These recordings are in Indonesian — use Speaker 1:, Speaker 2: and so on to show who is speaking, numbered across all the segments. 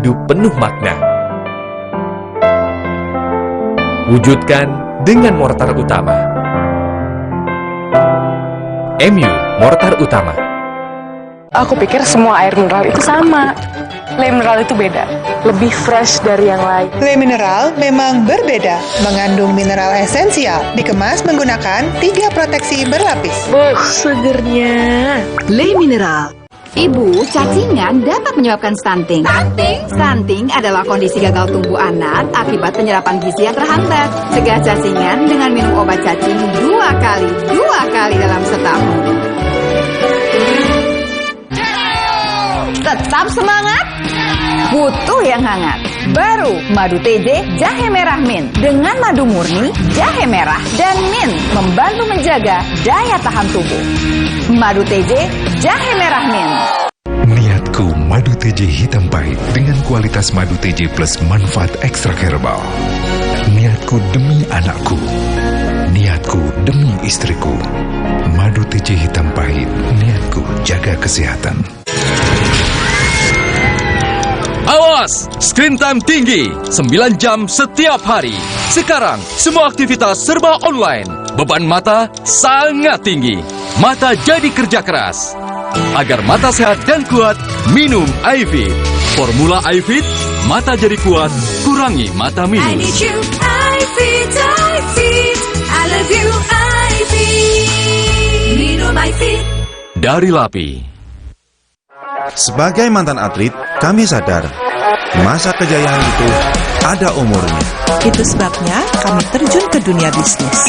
Speaker 1: hidup penuh makna. Wujudkan dengan mortar utama. MU Mortar Utama.
Speaker 2: Aku pikir semua air mineral itu sama. Le mineral itu beda, lebih fresh dari yang lain.
Speaker 3: Le mineral memang berbeda, mengandung mineral esensial, dikemas menggunakan 3 proteksi berlapis.
Speaker 2: Segernya.
Speaker 4: Le mineral. Ibu, cacingan dapat menyebabkan stunting. Stunting adalah kondisi gagal tumbuh anak akibat penyerapan gizi yang terhambat. Cegah cacingan dengan minum obat cacing 2 kali dalam setahun. Tetap semangat, butuh yang hangat. Baru Madu TJ Jahe Merah Mint. Dengan madu murni, jahe merah, dan mint membantu menjaga daya tahan tubuh. Madu TJ Jahe Merah Mint.
Speaker 5: Niatku madu TJ hitam pahit dengan kualitas madu TJ plus manfaat ekstra herbal. Niatku demi anakku. Niatku demi istriku. Madu TJ hitam pahit. Niatku jaga kesehatan.
Speaker 1: Awas! Screen time tinggi, 9 jam setiap hari. Sekarang, semua aktivitas serba online. Beban mata sangat tinggi. Mata jadi kerja keras. Agar mata sehat dan kuat, minum iFit. Formula iFit, mata jadi kuat, kurangi mata minus.
Speaker 6: I need you, iFit, iFit. I love you, iFit. Minum iFit.
Speaker 1: Dari LAPI.
Speaker 7: Sebagai mantan atlet, kami sadar masa kejayaan itu ada umurnya.
Speaker 3: Itu sebabnya kami terjun ke dunia bisnis.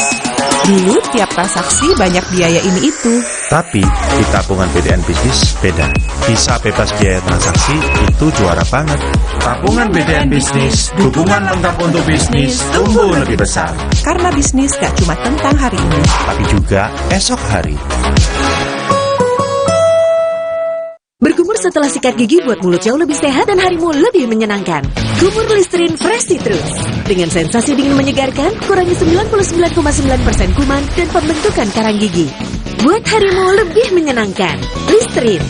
Speaker 3: Dulu tiap transaksi banyak biaya ini itu.
Speaker 7: Tapi di tabungan BDN Bisnis beda. Bisa bebas biaya transaksi itu juara banget. Tabungan BDN Bisnis, dukungan lengkap untuk bisnis tumbuh lebih besar.
Speaker 3: Karena bisnis gak cuma tentang hari ini,
Speaker 7: Tapi juga esok hari.
Speaker 8: Berkumur setelah sikat gigi buat mulut jauh lebih sehat dan harimu lebih menyenangkan. Kumur Listerine Fresh Citrus. Dengan sensasi dingin menyegarkan, kurangi 99,9% kuman dan pembentukan karang gigi. Buat harimu lebih menyenangkan. Listerine.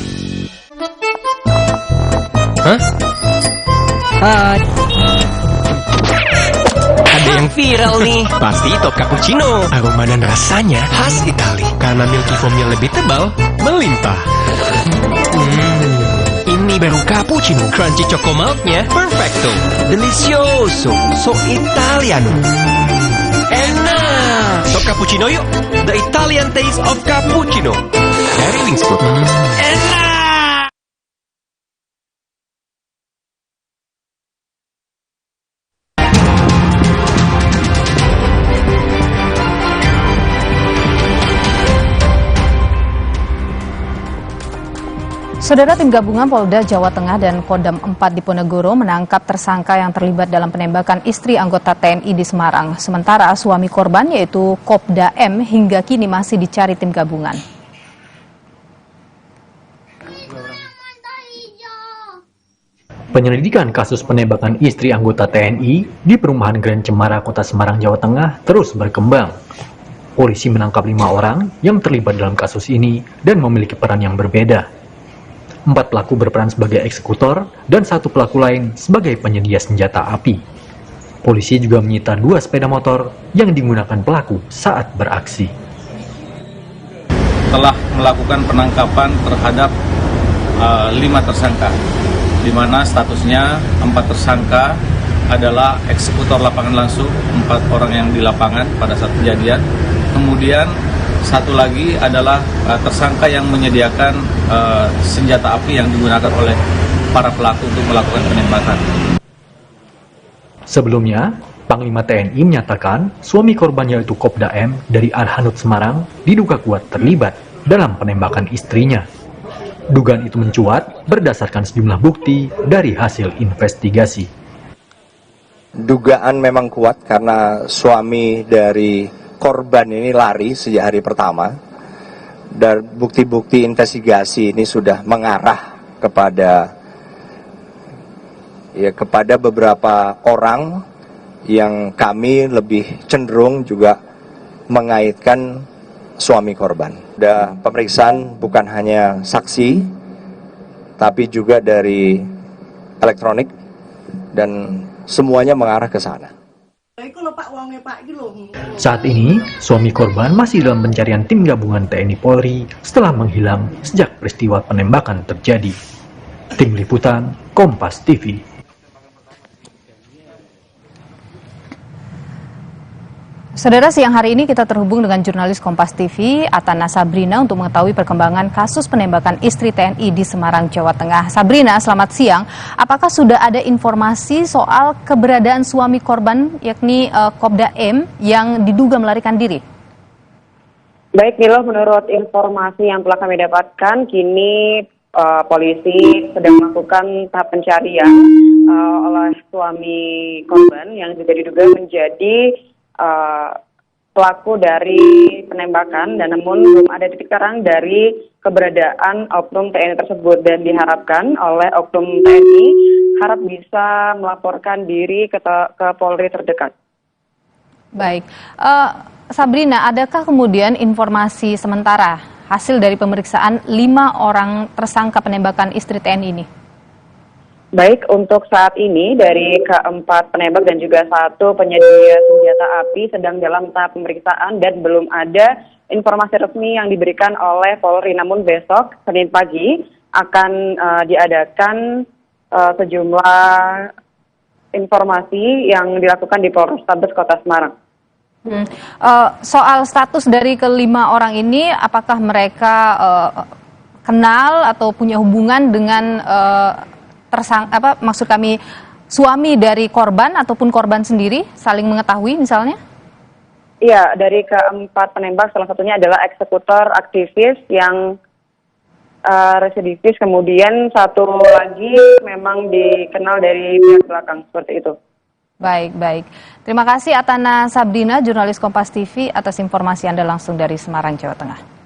Speaker 9: Hah? Ada yang viral nih. Pasti top cappuccino. Aroma dan rasanya khas Itali. Karena milky foamnya lebih tebal, melimpah. Ini baru cappuccino. Crunchy choco milknya perfecto. Delicioso. So Italiano. Enak. Top cappuccino yuk. The Italian taste of cappuccino. Dari Wings Group. Enak.
Speaker 10: Saudara, tim gabungan Polda Jawa Tengah dan Kodam 4 Diponegoro menangkap tersangka yang terlibat dalam penembakan istri anggota TNI di Semarang. Sementara suami korban yaitu Kopda M hingga kini masih dicari tim gabungan.
Speaker 11: Penyelidikan kasus penembakan istri anggota TNI di perumahan Grand Cemara, Kota Semarang, Jawa Tengah terus berkembang. Polisi menangkap 5 orang yang terlibat dalam kasus ini dan memiliki peran yang berbeda. 4 pelaku berperan sebagai eksekutor dan 1 pelaku lain sebagai penyedia senjata api. Polisi juga menyita 2 sepeda motor yang digunakan pelaku saat beraksi.
Speaker 12: Telah melakukan penangkapan terhadap 5 tersangka, di mana statusnya 4 tersangka adalah eksekutor lapangan langsung, 4 orang yang di lapangan pada saat kejadian. Kemudian 1 lagi adalah tersangka yang menyediakan senjata api yang digunakan oleh para pelaku untuk melakukan penembakan.
Speaker 11: Sebelumnya, Panglima TNI menyatakan suami korban yaitu Kopda M dari Arhanud Semarang diduga kuat terlibat dalam penembakan istrinya. Dugaan itu mencuat berdasarkan sejumlah bukti dari hasil investigasi.
Speaker 13: Dugaan memang kuat karena suami dari korban ini lari sejak hari pertama, dan bukti-bukti investigasi ini sudah mengarah kepada beberapa orang yang kami lebih cenderung juga mengaitkan suami korban. Ada pemeriksaan bukan hanya saksi, tapi juga dari elektronik dan semuanya mengarah ke sana.
Speaker 11: Saat ini, suami korban masih dalam pencarian tim gabungan TNI Polri setelah menghilang sejak peristiwa penembakan terjadi. Tim Liputan, Kompas TV.
Speaker 10: Saudara, siang hari ini kita terhubung dengan jurnalis Kompas TV, Atana Sabrina, untuk mengetahui perkembangan kasus penembakan istri TNI di Semarang, Jawa Tengah. Sabrina, selamat siang. Apakah sudah ada informasi soal keberadaan suami korban, yakni Kopda M, yang diduga melarikan diri?
Speaker 14: Baik, Milo, menurut informasi yang telah kami dapatkan, kini polisi sedang melakukan tahap pencarian oleh suami korban yang juga diduga menjadi pelaku dari penembakan, dan namun belum ada titik terang dari keberadaan oknum TNI tersebut, dan diharapkan oleh oknum TNI harap bisa melaporkan diri ke Polri terdekat.
Speaker 10: Baik, Sabrina, adakah kemudian informasi sementara hasil dari pemeriksaan 5 orang tersangka penembakan istri TNI ini? Baik, untuk saat ini dari keempat penembak dan juga 1 penyedia senjata api sedang dalam tahap pemeriksaan dan belum ada informasi resmi yang diberikan oleh Polri. Namun besok, Senin pagi, akan diadakan sejumlah informasi yang dilakukan di Polrestabes Kota Semarang. Soal status dari kelima orang ini, apakah mereka kenal atau punya hubungan dengan suami dari korban ataupun korban sendiri, saling mengetahui misalnya?
Speaker 14: Iya, dari keempat penembak salah satunya adalah eksekutor aktivis yang residivis, kemudian 1 lagi memang dikenal dari pihak belakang, seperti itu.
Speaker 10: Baik. Terima kasih Atana Sabrina, jurnalis Kompas TV, atas informasi Anda langsung dari Semarang, Jawa Tengah.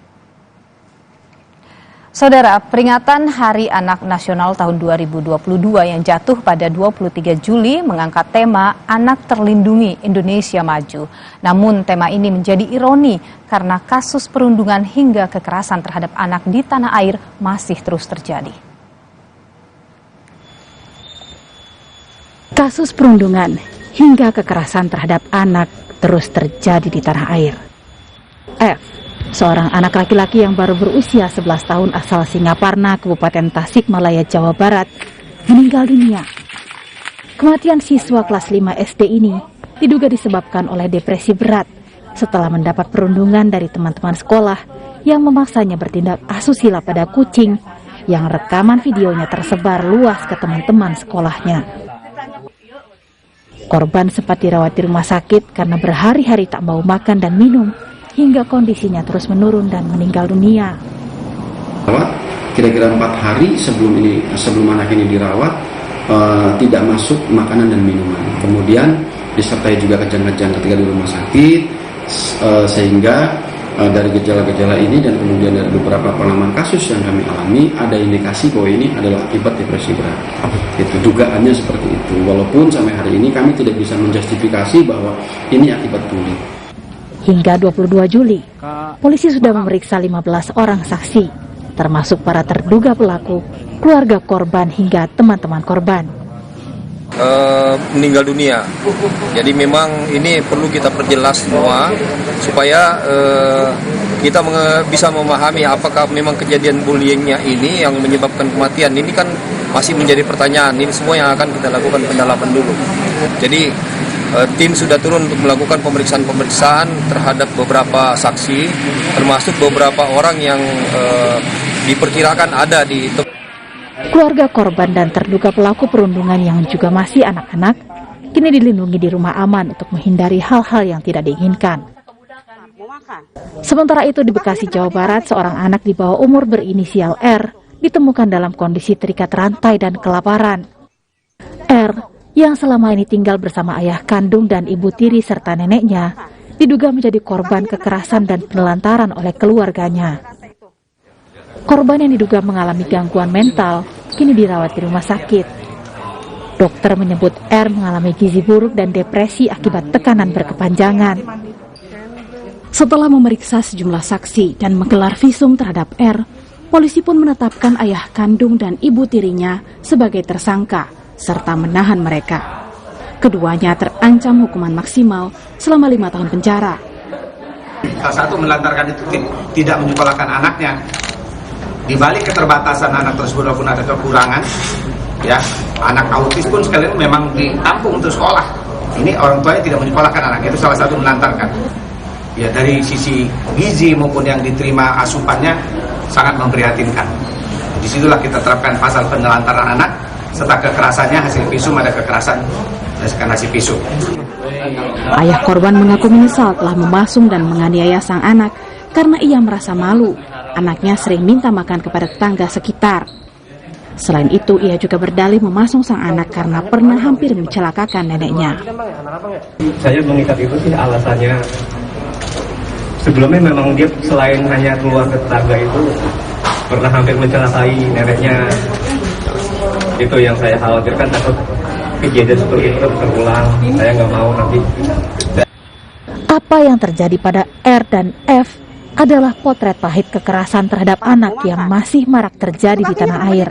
Speaker 10: Saudara, peringatan Hari Anak Nasional tahun 2022 yang jatuh pada 23 Juli mengangkat tema Anak Terlindungi Indonesia Maju. Namun tema ini menjadi ironi karena kasus perundungan hingga kekerasan terhadap anak di tanah air masih terus terjadi.
Speaker 15: Kasus perundungan hingga kekerasan terhadap anak terus terjadi di tanah air. F, seorang anak laki-laki yang baru berusia 11 tahun asal Singaparna, Kabupaten Tasikmalaya, Jawa Barat, meninggal dunia. Kematian siswa kelas 5 SD ini diduga disebabkan oleh depresi berat setelah mendapat perundungan dari teman-teman sekolah yang memaksanya bertindak asusila pada kucing yang rekaman videonya tersebar luas ke teman-teman sekolahnya. Korban sempat dirawat di rumah sakit karena berhari-hari tak mau makan dan minum, hingga kondisinya terus menurun dan meninggal dunia.
Speaker 16: Kira-kira 4 hari sebelum anak ini dirawat, tidak masuk makanan dan minuman. Kemudian disertai juga kejang-kejang ketika di rumah sakit, sehingga dari gejala-gejala ini dan kemudian dari beberapa pengalaman kasus yang kami alami, ada indikasi bahwa ini adalah akibat depresi berat. Itu dugaannya seperti itu. Walaupun sampai hari ini kami tidak bisa menjustifikasi bahwa ini akibat bully.
Speaker 15: Hingga 22 Juli, polisi sudah memeriksa 15 orang saksi, termasuk para terduga pelaku, keluarga korban hingga teman-teman korban.
Speaker 17: Meninggal dunia. Jadi memang ini perlu kita perjelas semua supaya kita bisa memahami apakah memang kejadian bullyingnya ini yang menyebabkan kematian. Ini kan masih menjadi pertanyaan. Ini semua yang akan kita lakukan pendalaman dulu. Jadi tim sudah turun untuk melakukan pemeriksaan terhadap beberapa saksi, termasuk beberapa orang yang diperkirakan ada di
Speaker 15: Keluarga korban dan terduga pelaku perundungan yang juga masih anak-anak kini dilindungi di rumah aman untuk menghindari hal-hal yang tidak diinginkan. Sementara itu di Bekasi, Jawa Barat, seorang anak di bawah umur berinisial R ditemukan dalam kondisi terikat rantai dan kelaparan. R yang selama ini tinggal bersama ayah kandung dan ibu tiri serta neneknya diduga menjadi korban kekerasan dan penelantaran oleh keluarganya. Korban yang diduga mengalami gangguan mental kini dirawat di rumah sakit. Dokter menyebut R mengalami gizi buruk dan depresi akibat tekanan berkepanjangan. Setelah memeriksa sejumlah saksi dan menggelar visum terhadap R, polisi pun menetapkan ayah kandung dan ibu tirinya sebagai tersangka serta menahan mereka. Keduanya terancam hukuman maksimal selama 5 tahun penjara.
Speaker 18: Salah satu melantarkan itu tidak menyekolahkan anaknya. Di balik keterbatasan anak tersebut walaupun ada kekurangan, ya, anak autis pun sekalian memang ditampung untuk sekolah. Ini orang tuanya tidak menyekolahkan anaknya, itu salah satu melantarkan. Ya, dari sisi gizi maupun yang diterima asupannya sangat memprihatinkan. Disitulah kita terapkan pasal penelantaran anak, serta kekerasannya hasil visum ada kekerasan berdasarkan hasil visum.
Speaker 15: Ayah korban mengaku menyesal telah memasung dan menganiaya sang anak karena ia merasa malu. Anaknya sering minta makan kepada tetangga sekitar. Selain itu, ia juga berdalih memasung sang anak karena pernah hampir mencelakakan neneknya.
Speaker 9: Saya mengikat itu sih alasannya, sebelumnya memang dia selain hanya keluar ke tetangga itu pernah hampir mencelakai neneknya. Itu yang saya khawatirkan, takut kejadian seperti itu terulang. Saya nggak mau nanti.
Speaker 15: Apa yang terjadi pada R dan F adalah potret pahit kekerasan terhadap anak yang masih marak terjadi di tanah air.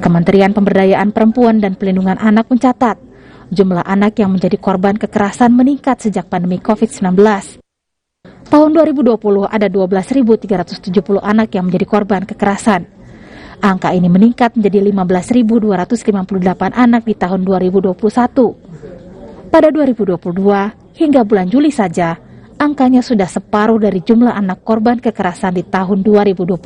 Speaker 15: Kementerian Pemberdayaan Perempuan dan Pelindungan Anak mencatat, jumlah anak yang menjadi korban kekerasan meningkat sejak pandemi COVID-19. Tahun 2020 ada 12.370 anak yang menjadi korban kekerasan. Angka ini meningkat menjadi 15.258 anak di tahun 2021. Pada 2022, hingga bulan Juli saja, angkanya sudah separuh dari jumlah anak korban kekerasan di tahun 2021.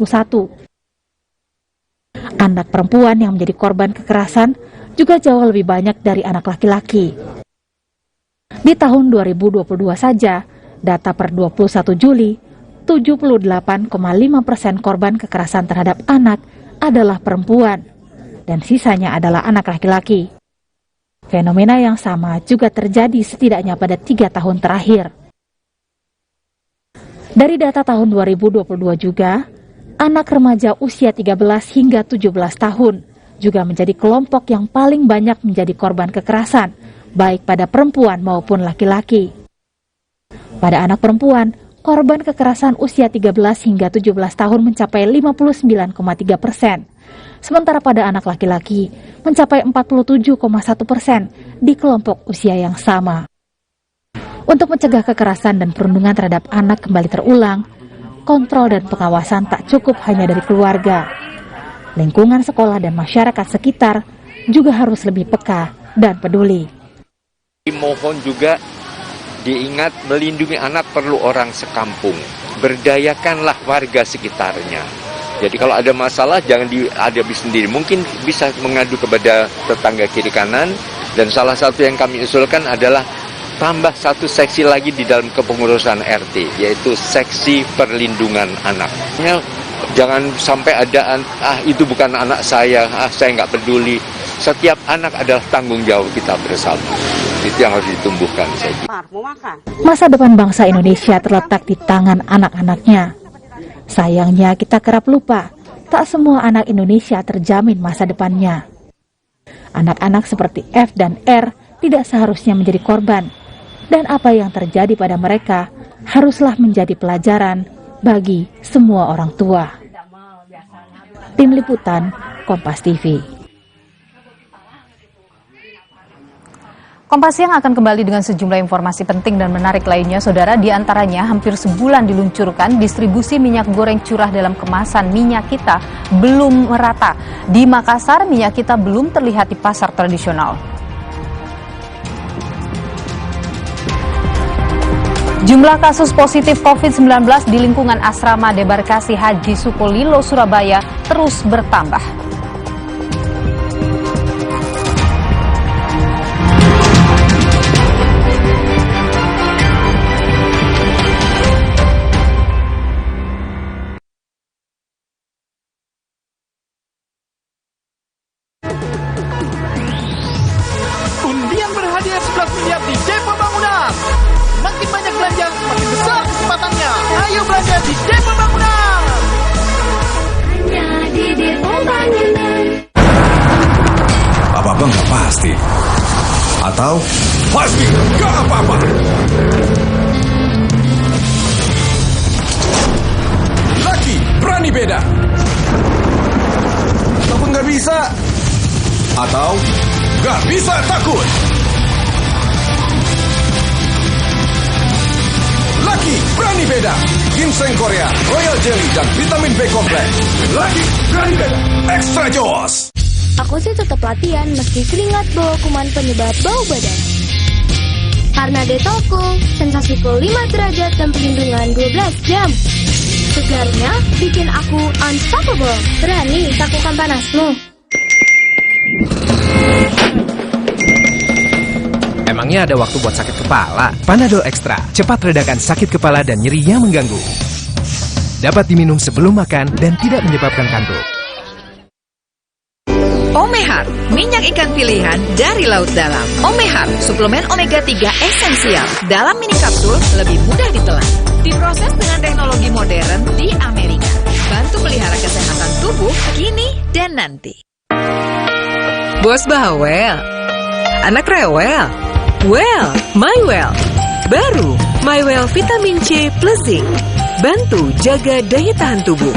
Speaker 15: Anak perempuan yang menjadi korban kekerasan juga jauh lebih banyak dari anak laki-laki. Di tahun 2022 saja, data per 21 Juli, 78,5% korban kekerasan terhadap anak adalah perempuan, dan sisanya adalah anak laki-laki. Fenomena yang sama juga terjadi setidaknya pada 3 tahun terakhir. Dari data tahun 2022 juga, anak remaja usia 13 hingga 17 tahun juga menjadi kelompok yang paling banyak menjadi korban kekerasan, baik pada perempuan maupun laki-laki. Pada anak perempuan, korban kekerasan usia 13 hingga 17 tahun mencapai 59,3%, sementara pada anak laki-laki mencapai 47,1% di kelompok usia yang sama. Untuk mencegah kekerasan dan perundungan terhadap anak kembali terulang, kontrol dan pengawasan tak cukup hanya dari keluarga. Lingkungan sekolah dan masyarakat sekitar juga harus lebih peka dan peduli.
Speaker 19: Mohon juga diingat, melindungi anak perlu orang sekampung. Berdayakanlah warga sekitarnya. Jadi kalau ada masalah jangan dihadapi sendiri. Mungkin bisa mengadu kepada tetangga kiri kanan. Dan salah satu yang kami usulkan adalah tambah satu seksi lagi di dalam kepengurusan RT, yaitu seksi perlindungan anak. Jangan sampai ada itu bukan anak saya nggak peduli. Setiap anak adalah tanggung jawab kita bersama. Itu yang harus ditumbuhkan.
Speaker 15: Masa depan bangsa Indonesia terletak di tangan anak-anaknya. Sayangnya kita kerap lupa, tak semua anak Indonesia terjamin masa depannya. Anak-anak seperti F dan R tidak seharusnya menjadi korban. Dan apa yang terjadi pada mereka haruslah menjadi pelajaran bagi semua orang tua. Tim Liputan, Kompas TV.
Speaker 10: Kompas Siang akan kembali dengan sejumlah informasi penting dan menarik lainnya, saudara. Di antaranya, hampir sebulan diluncurkan distribusi minyak goreng curah dalam kemasan minyak kita belum merata. Di Makassar, minyak kita belum terlihat di pasar tradisional. Jumlah kasus positif COVID-19 di lingkungan asrama debarkasi Haji Sukolilo, Surabaya terus bertambah.
Speaker 20: Undian berhadiah 11 miliar di J Pembangunan. Makin banyak belanja, makin besar kesempatannya. Ayo belanja di J Pembangunan. Hanya di J Pembangunan.
Speaker 5: Apa-apa nggak pasti. Atau pasti nggak apa-apa. Laki berani beda. Ataupun nggak bisa.
Speaker 1: atau gak bisa takut. Laki berani beda. Ginseng Korea, Royal Jelly, dan vitamin B kompleks. Laki berani beda. Extra Joss.
Speaker 21: Aku sih tetap latihan meski keringat bawa kuman penyebab bau badan. Karena Detol, sensasi cool 5 derajat dan perlindungan 12 jam. Segarnya bikin aku unstoppable. Berani takutkan panasmu.
Speaker 22: Emangnya ada waktu buat sakit kepala? Panadol Extra, cepat redakan sakit kepala dan nyeri yang mengganggu. Dapat diminum sebelum makan dan tidak menyebabkan kantuk.
Speaker 4: Omehar, minyak ikan pilihan dari laut dalam. Omehar, suplemen omega 3 esensial. Dalam mini kapsul, lebih mudah ditelan. Diproses dengan teknologi modern di Amerika. Bantu pelihara kesehatan tubuh kini dan nanti.
Speaker 23: Bos bawel, anak rewel. Well, MyWell. Baru, MyWell Vitamin C plus Zinc. Bantu jaga daya tahan tubuh.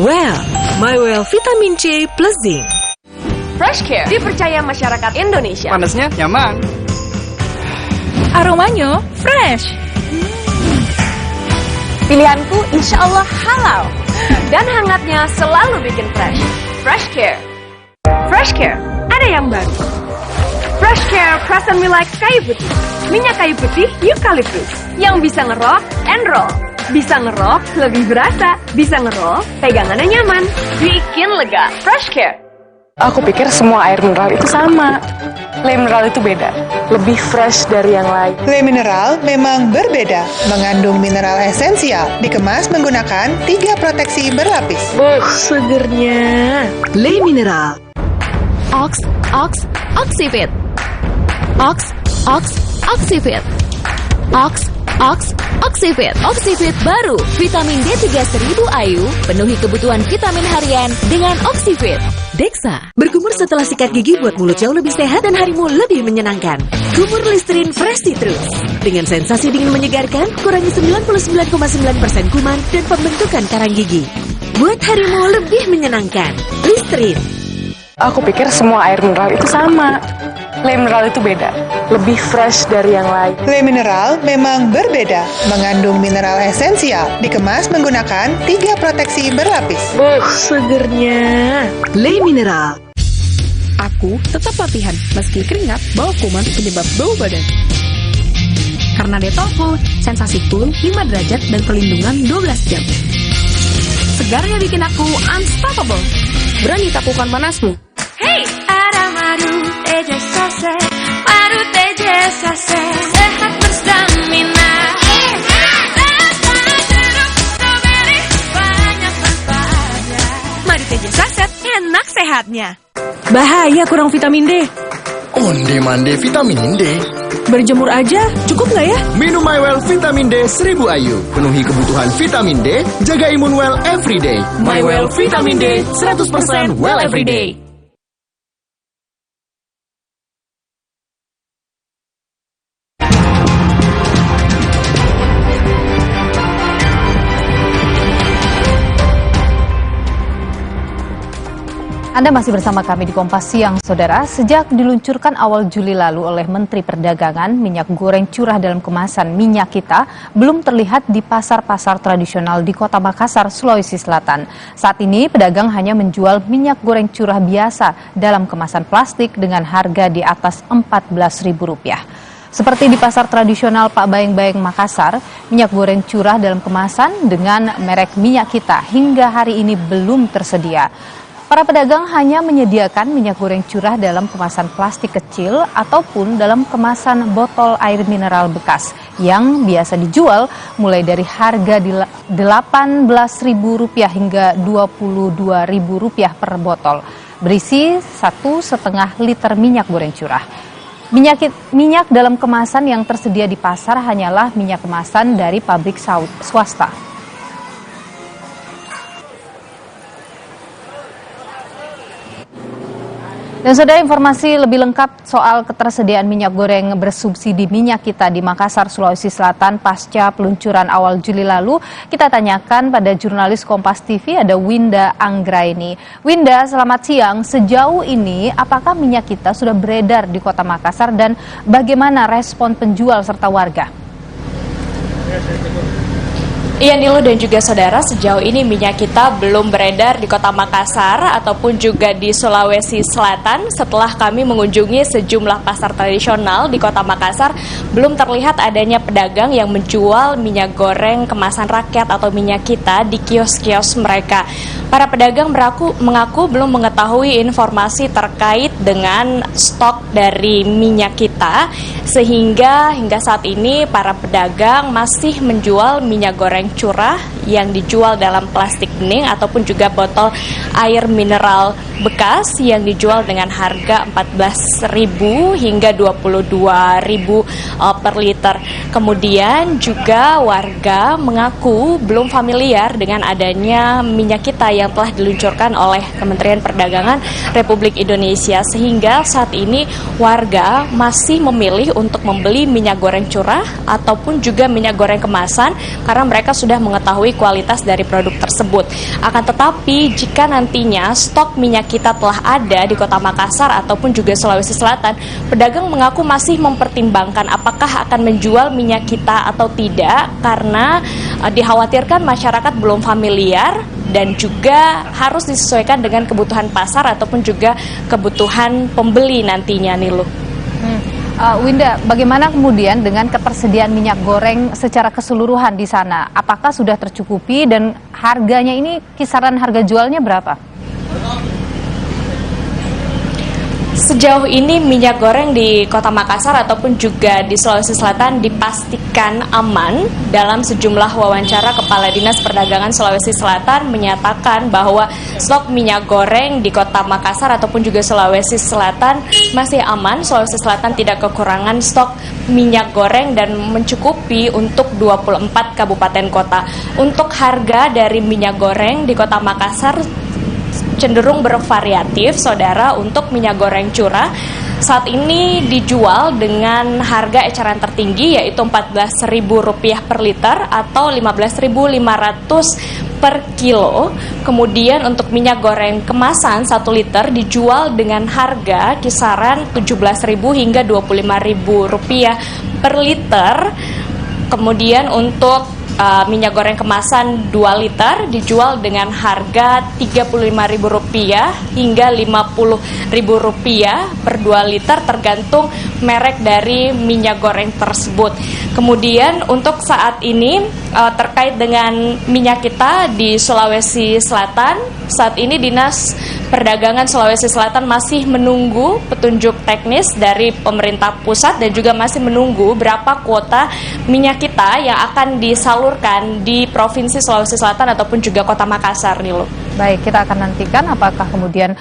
Speaker 23: Well, MyWell Vitamin C plus Zinc.
Speaker 24: Fresh Care dipercaya masyarakat Indonesia.
Speaker 22: Panasnya nyaman.
Speaker 24: Aromanya fresh. Pilihanku insya Allah halal. Dan hangatnya selalu bikin fresh. Fresh Care. Fresh Care, ada yang baru. Fresh Care Present Me Like kayu putih. Minyak kayu putih eukaliptus yang bisa ngerok and roll. Bisa ngerok lebih berasa. Bisa ngerol pegangannya nyaman. Bikin lega. Fresh Care.
Speaker 2: Aku pikir semua air mineral itu sama. Le mineral itu beda, lebih fresh dari yang lain.
Speaker 3: Le mineral memang berbeda, mengandung mineral esensial, dikemas menggunakan 3 proteksi berlapis.
Speaker 8: Segernya. Le mineral.
Speaker 21: Oxivit. Oxivit. Oxivit. Oxivit baru. Vitamin D3 1000 IU. Penuhi kebutuhan vitamin harian dengan Oxivit.
Speaker 8: Dexa, berkumur setelah sikat gigi buat mulut jauh lebih sehat dan harimu lebih menyenangkan. Kumur Listerine Fresh Citrus. Dengan sensasi dingin menyegarkan, kurangi 99,9% kuman dan pembentukan karang gigi. Buat harimu lebih menyenangkan. Listerine.
Speaker 2: Aku pikir semua air mineral itu sama. Le mineral itu beda, lebih fresh dari yang lain.
Speaker 3: Le mineral memang berbeda, mengandung mineral esensial, dikemas menggunakan 3 proteksi berlapis.
Speaker 8: Segernya. Le mineral.
Speaker 24: Aku tetap latihan meski keringat bawa kuman penyebab bau badan. Karena Detol, sensasi cool 5 derajat dan perlindungan 12 jam. Segarnya bikin aku unstoppable. Berani takutkan panasmu. Hey!
Speaker 6: Ada madu tejesase, madu tejesase, sehat berstamina. Banyak manfaatnya.
Speaker 24: Madu tejes saset, enak sehatnya.
Speaker 8: Bahaya kurang vitamin D.
Speaker 20: Onde-mande vitamin D.
Speaker 8: Berjemur aja, cukup nggak ya?
Speaker 20: Minum MyWell Vitamin D 1000 IU. Penuhi kebutuhan vitamin D, jaga imun well everyday.
Speaker 24: MyWell Vitamin D 100% well everyday.
Speaker 10: Anda masih bersama kami di Kompas Siang, Saudara. Sejak diluncurkan awal Juli lalu oleh Menteri Perdagangan, minyak goreng curah dalam kemasan Minyak Kita belum terlihat di pasar-pasar tradisional di Kota Makassar, Sulawesi Selatan. Saat ini, pedagang hanya menjual minyak goreng curah biasa dalam kemasan plastik dengan harga di atas Rp14.000. Seperti di pasar tradisional Pak Bayeng-Bayeng Makassar, minyak goreng curah dalam kemasan dengan merek Minyak Kita hingga hari ini belum tersedia. Para pedagang hanya menyediakan minyak goreng curah dalam kemasan plastik kecil ataupun dalam kemasan botol air mineral bekas yang biasa dijual mulai dari harga Rp18.000 hingga Rp22.000 per botol, berisi 1,5 liter minyak goreng curah. Minyak dalam kemasan yang tersedia di pasar hanyalah minyak kemasan dari pabrik swasta. Dan saudara, informasi lebih lengkap soal ketersediaan minyak goreng bersubsidi minyak kita di Makassar, Sulawesi Selatan pasca peluncuran awal Juli lalu, kita tanyakan pada jurnalis Kompas TV ada Winda Anggraini. Winda, selamat siang. Sejauh ini apakah minyak kita sudah beredar di Kota Makassar dan bagaimana respon penjual serta warga?
Speaker 7: Iya Nilo dan juga saudara, sejauh ini minyak kita belum beredar di Kota Makassar ataupun juga di Sulawesi Selatan. Setelah kami mengunjungi sejumlah pasar tradisional di Kota Makassar, belum terlihat adanya pedagang yang menjual minyak goreng kemasan rakyat atau minyak kita di kios-kios mereka. Para pedagang mengaku belum mengetahui informasi terkait dengan stok dari minyak kita, sehingga hingga saat ini para pedagang masih menjual minyak goreng curah yang dijual dalam plastik bening ataupun juga botol air mineral bekas yang dijual dengan harga 14.000 hingga 22.000 per liter. Kemudian juga warga mengaku belum familiar dengan adanya minyak kita yang telah diluncurkan oleh Kementerian Perdagangan Republik Indonesia, sehingga saat ini warga masih memilih untuk membeli minyak goreng curah ataupun juga minyak goreng kemasan karena mereka sudah mengetahui kualitas dari produk tersebut. Akan tetapi jika nantinya stok minyak kita telah ada di Kota Makassar ataupun juga Sulawesi Selatan, pedagang mengaku masih mempertimbangkan apakah akan menjual minyak kita atau tidak karena dikhawatirkan masyarakat belum familiar dan juga harus disesuaikan dengan kebutuhan pasar ataupun juga kebutuhan pembeli nantinya, Nilu.
Speaker 10: Winda, bagaimana kemudian dengan ketersediaan minyak goreng secara keseluruhan di sana? Apakah sudah tercukupi dan harganya ini kisaran harga jualnya berapa?
Speaker 7: Sejauh ini minyak goreng di Kota Makassar ataupun juga di Sulawesi Selatan dipastikan aman. Dalam sejumlah wawancara, Kepala Dinas Perdagangan Sulawesi Selatan menyatakan bahwa stok minyak goreng di Kota Makassar ataupun juga Sulawesi Selatan masih aman. Sulawesi Selatan tidak kekurangan stok minyak goreng dan mencukupi untuk 24 kabupaten kota. Untuk harga dari minyak goreng di Kota Makassar cenderung bervariatif, saudara. Untuk minyak goreng curah saat ini dijual dengan harga eceran tertinggi yaitu Rp14.000 per liter atau Rp15.500 per kilo. Kemudian untuk minyak goreng kemasan 1 liter dijual dengan harga kisaran Rp17.000 hingga Rp25.000 per liter. Kemudian untuk minyak goreng kemasan 2 liter dijual dengan harga Rp35.000 hingga Rp50.000 per 2 liter tergantung merek dari minyak goreng tersebut. Kemudian untuk saat ini terkait dengan minyak kita di Sulawesi Selatan, saat ini Dinas Perdagangan Sulawesi Selatan masih menunggu petunjuk teknis dari pemerintah pusat dan juga masih menunggu berapa kuota minyak kita yang akan disalurkan di Provinsi Sulawesi Selatan ataupun juga Kota Makassar, Nilo.
Speaker 10: Baik, kita akan nantikan apakah kemudian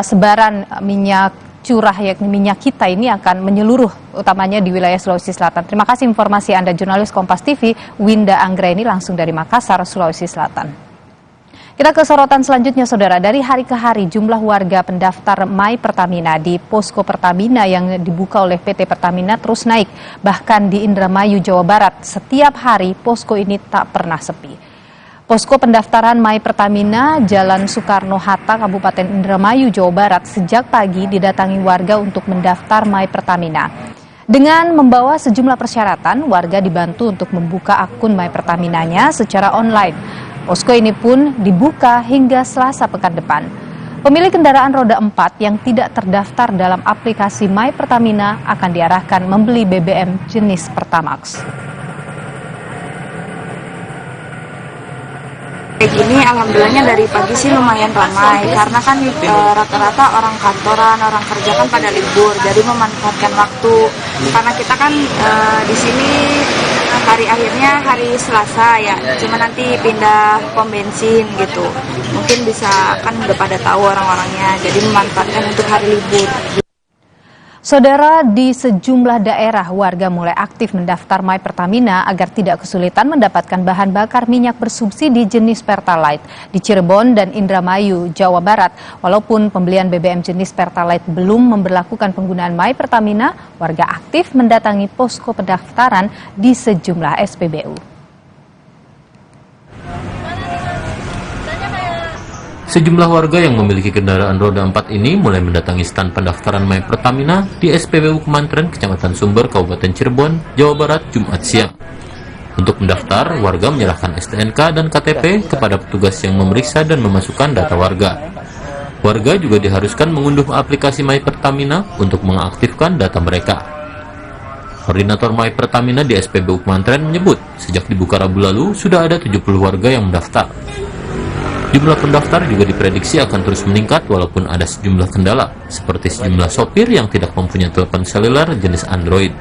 Speaker 10: sebaran minyak curah yakni minyak kita ini akan menyeluruh utamanya di wilayah Sulawesi Selatan. Terima kasih informasi Anda, jurnalis Kompas TV Winda Anggraini langsung dari Makassar, Sulawesi Selatan. Kita ke sorotan selanjutnya, saudara. Dari hari ke hari, jumlah warga pendaftar My Pertamina di posko Pertamina yang dibuka oleh PT Pertamina terus naik. Bahkan di Indramayu, Jawa Barat, setiap hari posko ini tak pernah sepi. Posko pendaftaran My Pertamina, Jalan Soekarno-Hatta, Kabupaten Indramayu, Jawa Barat, sejak pagi didatangi warga untuk mendaftar My Pertamina. Dengan membawa sejumlah persyaratan, warga dibantu untuk membuka akun My Pertaminanya secara online. Posko ini pun dibuka hingga Selasa pekan depan. Pemilik kendaraan roda 4 yang tidak terdaftar dalam aplikasi My Pertamina akan diarahkan membeli BBM jenis Pertamax.
Speaker 11: Kayak gini alhamdulillahnya dari pagi sih lumayan ramai karena kan rata-rata orang kantoran, orang kerja kan pada libur, jadi memanfaatkan waktu. Karena kita kan di sini hari akhirnya hari Selasa ya, cuma nanti pindah pom bensin gitu. Mungkin bisa kan udah pada tahu orang-orangnya, jadi memanfaatkan untuk hari libur.
Speaker 10: Saudara, di sejumlah daerah warga mulai aktif mendaftar My Pertamina agar tidak kesulitan mendapatkan bahan bakar minyak bersubsidi jenis Pertalite di Cirebon dan Indramayu, Jawa Barat. Walaupun pembelian BBM jenis Pertalite belum memberlakukan penggunaan My Pertamina, warga aktif mendatangi posko pendaftaran di sejumlah SPBU.
Speaker 12: Sejumlah warga yang memiliki kendaraan roda 4 ini mulai mendatangi stan pendaftaran My Pertamina di SPBU Kemantren, Kecamatan Sumber, Kabupaten Cirebon, Jawa Barat, Jumat siang. Untuk mendaftar, warga menyerahkan STNK dan KTP kepada petugas yang memeriksa dan memasukkan data warga. Warga juga diharuskan mengunduh aplikasi My Pertamina untuk mengaktifkan data mereka. Koordinator My Pertamina di SPBU Kemantren menyebut, sejak dibuka Rabu lalu, sudah ada 70 warga yang mendaftar. Jumlah pendaftar juga diprediksi akan terus meningkat walaupun ada sejumlah kendala, seperti sejumlah sopir yang tidak mempunyai telepon seluler jenis Android.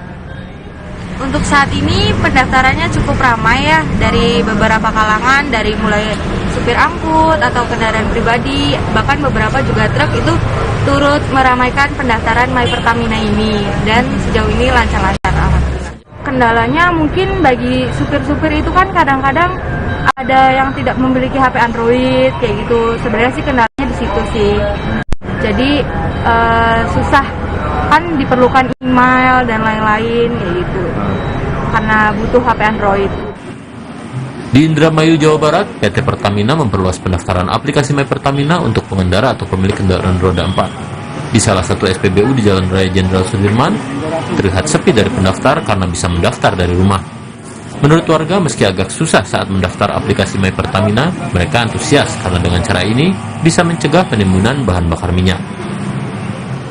Speaker 11: Untuk saat ini pendaftarannya cukup ramai ya, dari beberapa kalangan, dari mulai supir angkut atau kendaraan pribadi, bahkan beberapa juga truk itu turut meramaikan pendaftaran My Pertamina ini, dan sejauh ini lancar-lancar alhamdulillah. Kendalanya mungkin bagi supir-supir itu kan kadang-kadang ada yang tidak memiliki HP Android kayak gitu. Sebenarnya sih kendalanya di situ sih. Jadi susah, kan diperlukan email dan lain-lain kayak gitu. Karena butuh HP Android.
Speaker 12: Di Indramayu, Jawa Barat, PT Pertamina memperluas pendaftaran aplikasi My Pertamina untuk pengendara atau pemilik kendaraan roda 4. Di salah satu SPBU di Jalan Raya Jenderal Sudirman, terlihat sepi dari pendaftar karena bisa mendaftar dari rumah. Menurut warga, meski agak susah saat mendaftar aplikasi My Pertamina, mereka antusias karena dengan cara ini bisa mencegah penimbunan bahan bakar minyak.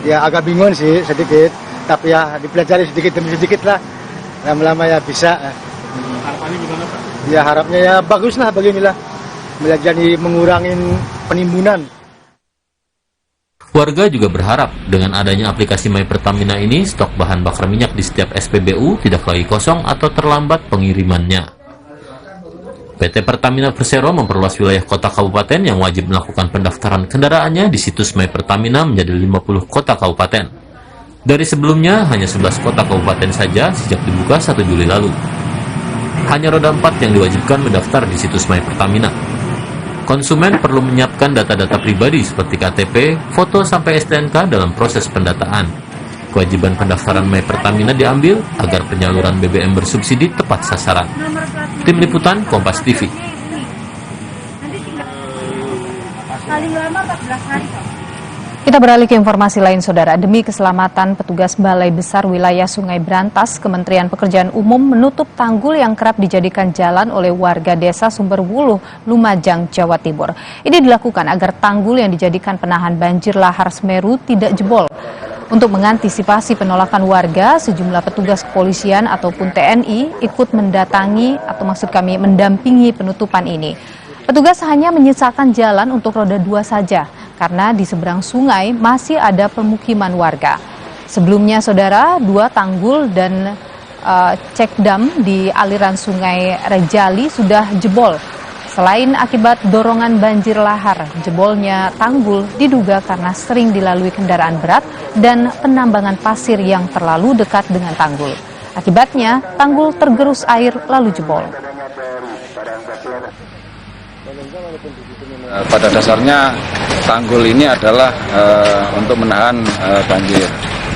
Speaker 13: Ya agak bingung sih sedikit, tapi ya dipelajari sedikit demi sedikit lah. Lama-lama ya bisa.
Speaker 14: Harapannya gimana Pak?
Speaker 13: Ya harapnya ya bagus lah beginilah, jadi mengurangi penimbunan.
Speaker 12: Warga juga berharap dengan adanya aplikasi My Pertamina ini, stok bahan bakar minyak di setiap SPBU tidak lagi kosong atau terlambat pengirimannya. PT Pertamina Persero memperluas wilayah kota kabupaten yang wajib melakukan pendaftaran kendaraannya di situs My Pertamina menjadi 50 kota kabupaten. Dari sebelumnya hanya 11 kota kabupaten saja sejak dibuka 1 Juli lalu. Hanya roda 4 yang diwajibkan mendaftar di situs My Pertamina. Konsumen perlu menyiapkan data-data pribadi seperti KTP, foto sampai STNK dalam proses pendataan. Kewajiban pendaftaran My Pertamina diambil agar penyaluran BBM bersubsidi tepat sasaran. Tim Liputan Kompas TV.
Speaker 10: Kita beralih ke informasi lain, Saudara. Demi keselamatan petugas Balai Besar Wilayah Sungai Brantas, Kementerian Pekerjaan Umum menutup tanggul yang kerap dijadikan jalan oleh warga desa Sumberwuluh, Lumajang, Jawa Timur. Ini dilakukan agar tanggul yang dijadikan penahan banjir lahar Semeru tidak jebol. Untuk mengantisipasi penolakan warga, sejumlah petugas kepolisian ataupun TNI ikut mendampingi penutupan ini. Petugas hanya menyisakan jalan untuk roda 2 saja, karena di seberang sungai masih ada pemukiman warga. Sebelumnya, Saudara, 2 tanggul dan cekdam di aliran sungai Rejali sudah jebol. Selain akibat dorongan banjir lahar, jebolnya tanggul diduga karena sering dilalui kendaraan berat dan penambangan pasir yang terlalu dekat dengan tanggul. Akibatnya, tanggul tergerus air lalu jebol.
Speaker 16: Pada dasarnya tanggul ini adalah untuk menahan banjir,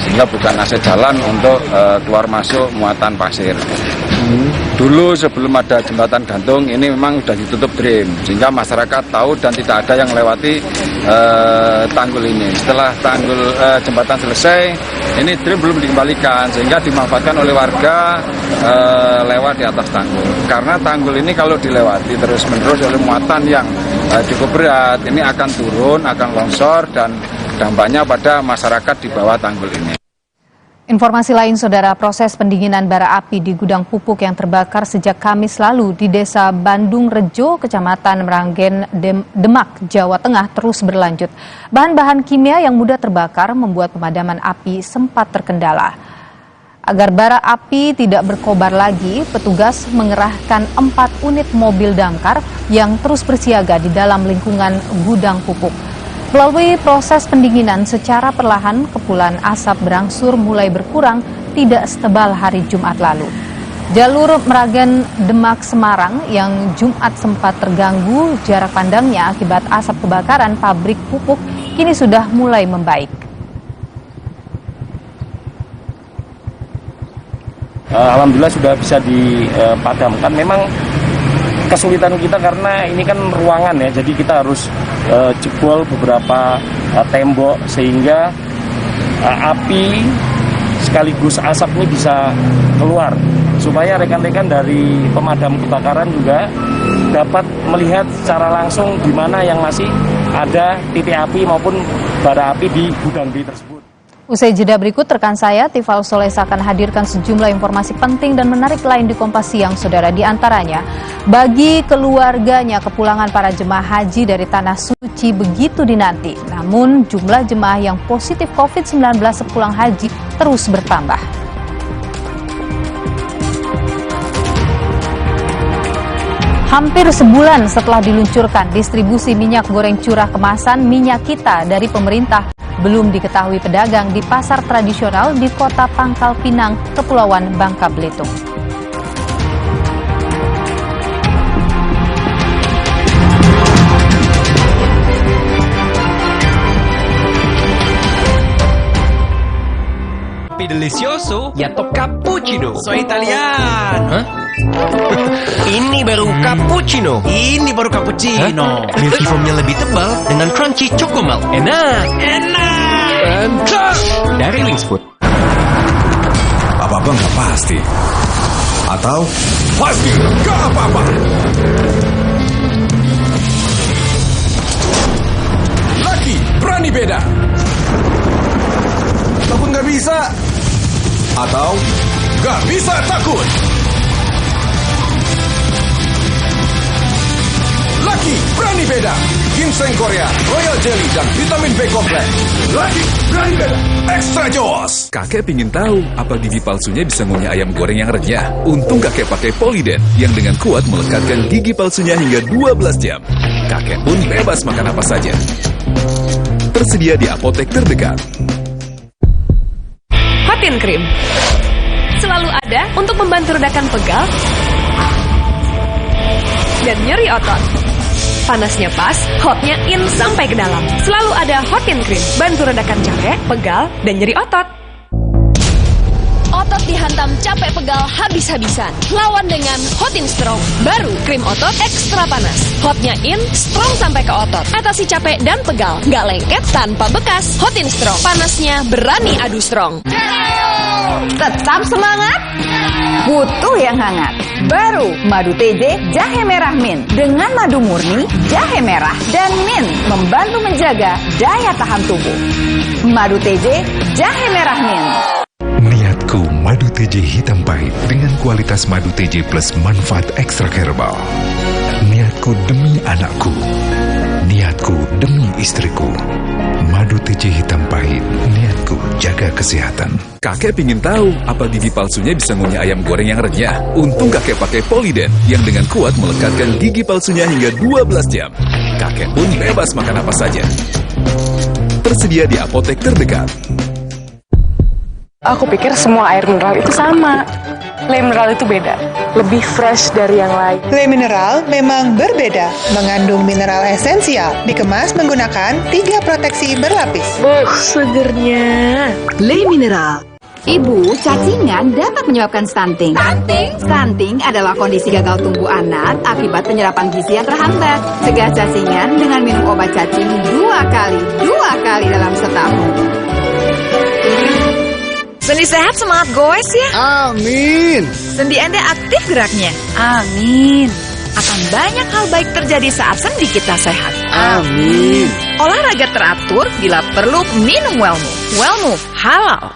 Speaker 16: sehingga bukan akses jalan untuk keluar masuk muatan pasir. Dulu sebelum ada jembatan gantung ini memang sudah ditutup drain, sehingga masyarakat tahu dan tidak ada yang melewati tanggul ini. Setelah jembatan selesai, ini drain belum dikembalikan, sehingga dimanfaatkan oleh warga lewat di atas tanggul. Karena tanggul ini kalau dilewati terus-menerus oleh muatan yang cukup berat, ini akan turun, akan longsor, dan dampaknya pada masyarakat di bawah tanggul ini.
Speaker 10: Informasi lain, Saudara, proses pendinginan bara api di gudang pupuk yang terbakar sejak Kamis lalu di Desa Bandung Rejo, Kecamatan Meranggen, Demak, Jawa Tengah terus berlanjut. Bahan-bahan kimia yang mudah terbakar membuat pemadaman api sempat terkendala. Agar bara api tidak berkobar lagi, petugas mengerahkan 4 unit mobil damkar yang terus bersiaga di dalam lingkungan gudang pupuk. Melalui proses pendinginan secara perlahan, kepulan asap berangsur mulai berkurang, tidak setebal hari Jumat lalu. Jalur Meragen Demak Semarang yang Jumat sempat terganggu jarak pandangnya akibat asap kebakaran pabrik pupuk kini sudah mulai membaik.
Speaker 9: Alhamdulillah sudah bisa dipadamkan. Memang kesulitan kita karena ini kan ruangan ya, jadi kita harus jebol beberapa tembok sehingga api sekaligus asap ini bisa keluar, supaya rekan-rekan dari pemadam kebakaran juga dapat melihat secara langsung di mana yang masih ada titik api maupun bara api di gudang B tersebut.
Speaker 10: Usai jeda berikut, rekan saya Tifal Solesa akan hadirkan sejumlah informasi penting dan menarik lain di Kompas Siang, saudara. Di antaranya, bagi keluarganya kepulangan para jemaah haji dari Tanah Suci begitu dinanti. Namun, jumlah jemaah yang positif COVID-19 sepulang haji terus bertambah. Hampir sebulan setelah diluncurkan distribusi minyak goreng curah kemasan Minyak Kita dari pemerintah, belum diketahui pedagang di pasar tradisional di Kota Pangkal Pinang, Kepulauan Bangka Belitung.
Speaker 17: Delicioso, ya top cappuccino. So Italian. Hah? Ini baru cappuccino. Ini baru cappuccino. Milky foamnya lebih tebal dengan crunchy choco milk. Enak. Mantap. Dari Wings Food.
Speaker 5: Apa-apa nggak pasti. Atau pasti nggak apa-apa. Lucky berani beda. Ataupun nggak bisa. Atau nggak bisa takut. Lucky berani beda. Ginseng Korea, Royal Jelly, dan vitamin B kompleks. Lucky berani beda. Extra Joss.
Speaker 1: Kakek pingin tahu apa gigi palsunya bisa ngunyah ayam goreng yang renyah. Untung kakek pakai Polydent yang dengan kuat melekatkan gigi palsunya hingga 12 jam. Kakek pun bebas makan apa saja. Tersedia di apotek terdekat.
Speaker 24: Hotin Cream selalu ada untuk membantu redakan pegal dan nyeri otot. Panasnya pas, hotnya in sampai ke dalam. Selalu ada Hotin Cream, bantu redakan capek, pegal, dan nyeri otot. Otot dihantam capek pegal habis-habisan. Lawan dengan Hotin Strong, baru krim otot ekstra panas. Hotnya in, strong sampai ke otot. Atasi capek dan pegal, nggak lengket tanpa bekas. Hotin Strong, panasnya berani adu strong.
Speaker 4: Tetap semangat, butuh yang hangat. Baru Madu TJ Jahe Merah Mint. Dengan madu murni, jahe merah, dan mint membantu menjaga daya tahan tubuh. Madu TJ Jahe Merah Mint.
Speaker 5: Niatku madu TJ hitam pahit dengan kualitas madu TJ plus manfaat ekstrak herbal. Niatku demi anakku. Niatku demi istriku. Madu TJ hitam pahit, niatku jaga kesehatan.
Speaker 1: Kakek pingin tahu apa gigi palsunya bisa ngunyah ayam goreng yang renyah. Untung kakek pakai Polydent yang dengan kuat melekatkan gigi palsunya hingga 12 jam. Kakek pun bebas makan apa saja. Tersedia di apotek terdekat.
Speaker 2: Aku pikir semua air mineral itu sama. Le mineral itu beda, lebih fresh dari yang lain.
Speaker 3: Le mineral memang berbeda, mengandung mineral esensial, dikemas menggunakan 3 proteksi berlapis.
Speaker 2: Segernya.
Speaker 8: Le mineral.
Speaker 4: Ibu, cacingan dapat menyebabkan stunting. Stunting adalah kondisi gagal tumbuh anak akibat penyerapan gizi yang terhambat. Cegah cacingan dengan minum obat cacing 2 kali dalam setahun.
Speaker 24: Sendi sehat, semangat goes ya.
Speaker 6: Amin.
Speaker 24: Sendi Anda aktif geraknya. Amin. Akan banyak hal baik terjadi saat sendi kita sehat.
Speaker 6: Amin.
Speaker 24: Olahraga teratur, bila perlu minum Wellmove. Wellmove halal.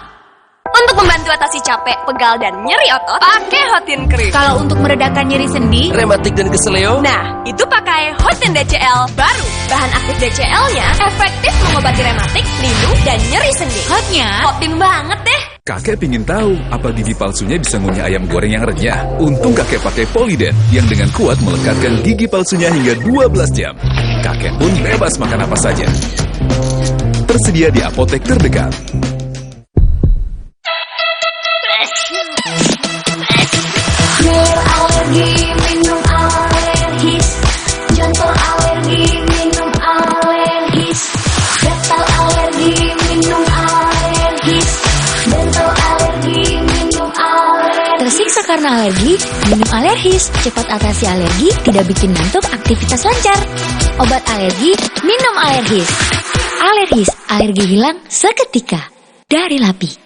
Speaker 24: Untuk membantu atasi capek, pegal, dan nyeri otot, pakai Hotin Cream. Kalau untuk meredakan nyeri sendi,
Speaker 17: Rematik dan keseleo.
Speaker 24: nah, itu pakai Hotin DCL baru. Bahan aktif DCL-nya efektif mengobati rematik, linu, dan nyeri sendi. Hotnya Hotin banget deh.
Speaker 1: Kakek pingin tahu apa gigi palsunya bisa ngunyah ayam goreng yang renyah. Untung kakek pakai Polydent yang dengan kuat melekatkan gigi palsunya hingga 12 jam. Kakek pun bebas makan apa saja. Tersedia di apotek terdekat.
Speaker 21: Alergi minum alergis, jantung alergi minum alergis, gatal alergi minum alergis, dental alergi minum alergis.
Speaker 15: Tersiksa karena alergi, minum alergis. Cepat atasi alergi, tidak bikin ngantuk, aktivitas lancar. Obat alergi, minum alergis. Alergis, alergi hilang seketika. Dari Lapi.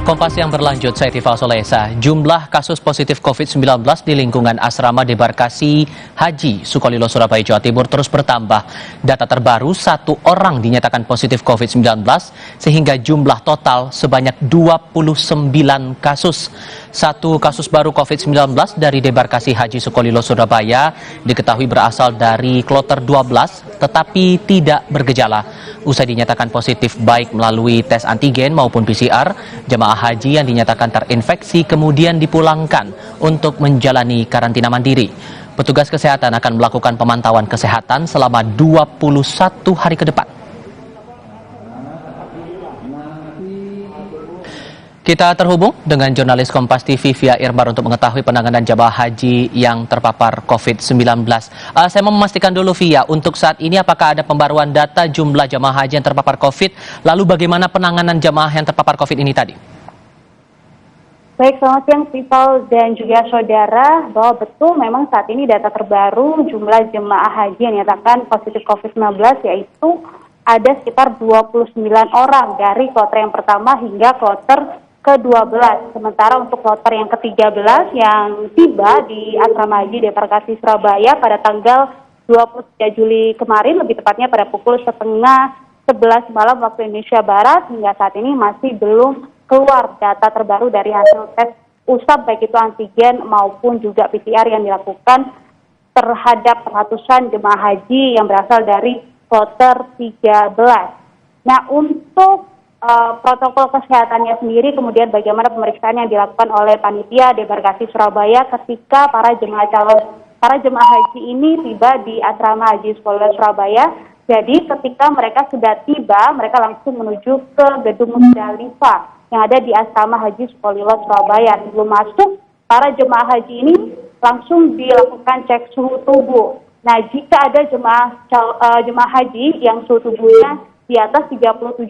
Speaker 18: Kompas yang berlanjut, saya Tifal Solesa. Jumlah kasus positif COVID-19 di lingkungan asrama debarkasi Haji Sukolilo, Surabaya, Jawa Timur terus bertambah. Data terbaru, 1 orang dinyatakan positif COVID-19 sehingga jumlah total sebanyak 29 kasus. 1 kasus baru COVID-19 dari debarkasi Haji Sukolilo, Surabaya diketahui berasal dari kloter 12 tetapi tidak bergejala. Usai dinyatakan positif baik melalui tes antigen maupun PCR, jemaah haji yang dinyatakan terinfeksi kemudian dipulangkan untuk menjalani karantina mandiri. Petugas kesehatan akan melakukan pemantauan kesehatan selama 21 hari ke depan. Kita terhubung dengan jurnalis Kompas TV Via Irmar untuk mengetahui penanganan jemaah haji yang terpapar COVID-19. Saya mau memastikan dulu Via, untuk saat ini apakah ada pembaruan data jumlah jemaah haji yang terpapar COVID? Lalu bagaimana penanganan jemaah yang terpapar COVID ini tadi?
Speaker 19: Baik, selamat siang Tifal dan juga saudara, bahwa betul memang saat ini data terbaru jumlah jemaah haji yang dinyatakan positif COVID-19 yaitu ada sekitar 29 orang dari kloter yang pertama hingga kloter ke-12. Sementara untuk kloter yang ke-13 yang tiba di asrama haji debarkasi Surabaya pada tanggal 23 Juli kemarin, lebih tepatnya pada pukul 10:30 malam waktu Indonesia Barat, hingga saat ini masih belum keluar data terbaru dari hasil tes usap baik itu antigen maupun juga PCR yang dilakukan terhadap ratusan jemaah haji yang berasal dari kloter 13. Nah, untuk protokol kesehatannya sendiri, kemudian bagaimana pemeriksaan yang dilakukan oleh panitia debarkasi Surabaya ketika para jemaah haji ini tiba di asrama haji Sukolilo Surabaya. Jadi ketika mereka sudah tiba, mereka langsung menuju ke gedung Musdalifah yang ada di asrama haji Sukolilo Surabaya. Sebelum masuk, para jemaah haji ini langsung dilakukan cek suhu tubuh. Nah, jika ada jemaah haji yang suhu tubuhnya di atas 37,5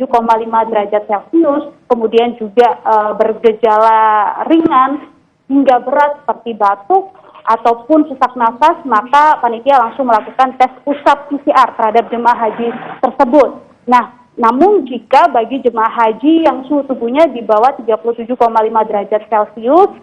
Speaker 19: derajat Celcius, kemudian juga bergejala ringan hingga berat seperti batuk ataupun sesak nafas, maka panitia langsung melakukan tes usap PCR terhadap jemaah haji tersebut. Nah, namun jika bagi jemaah haji yang suhu tubuhnya di bawah 37,5 derajat Celcius,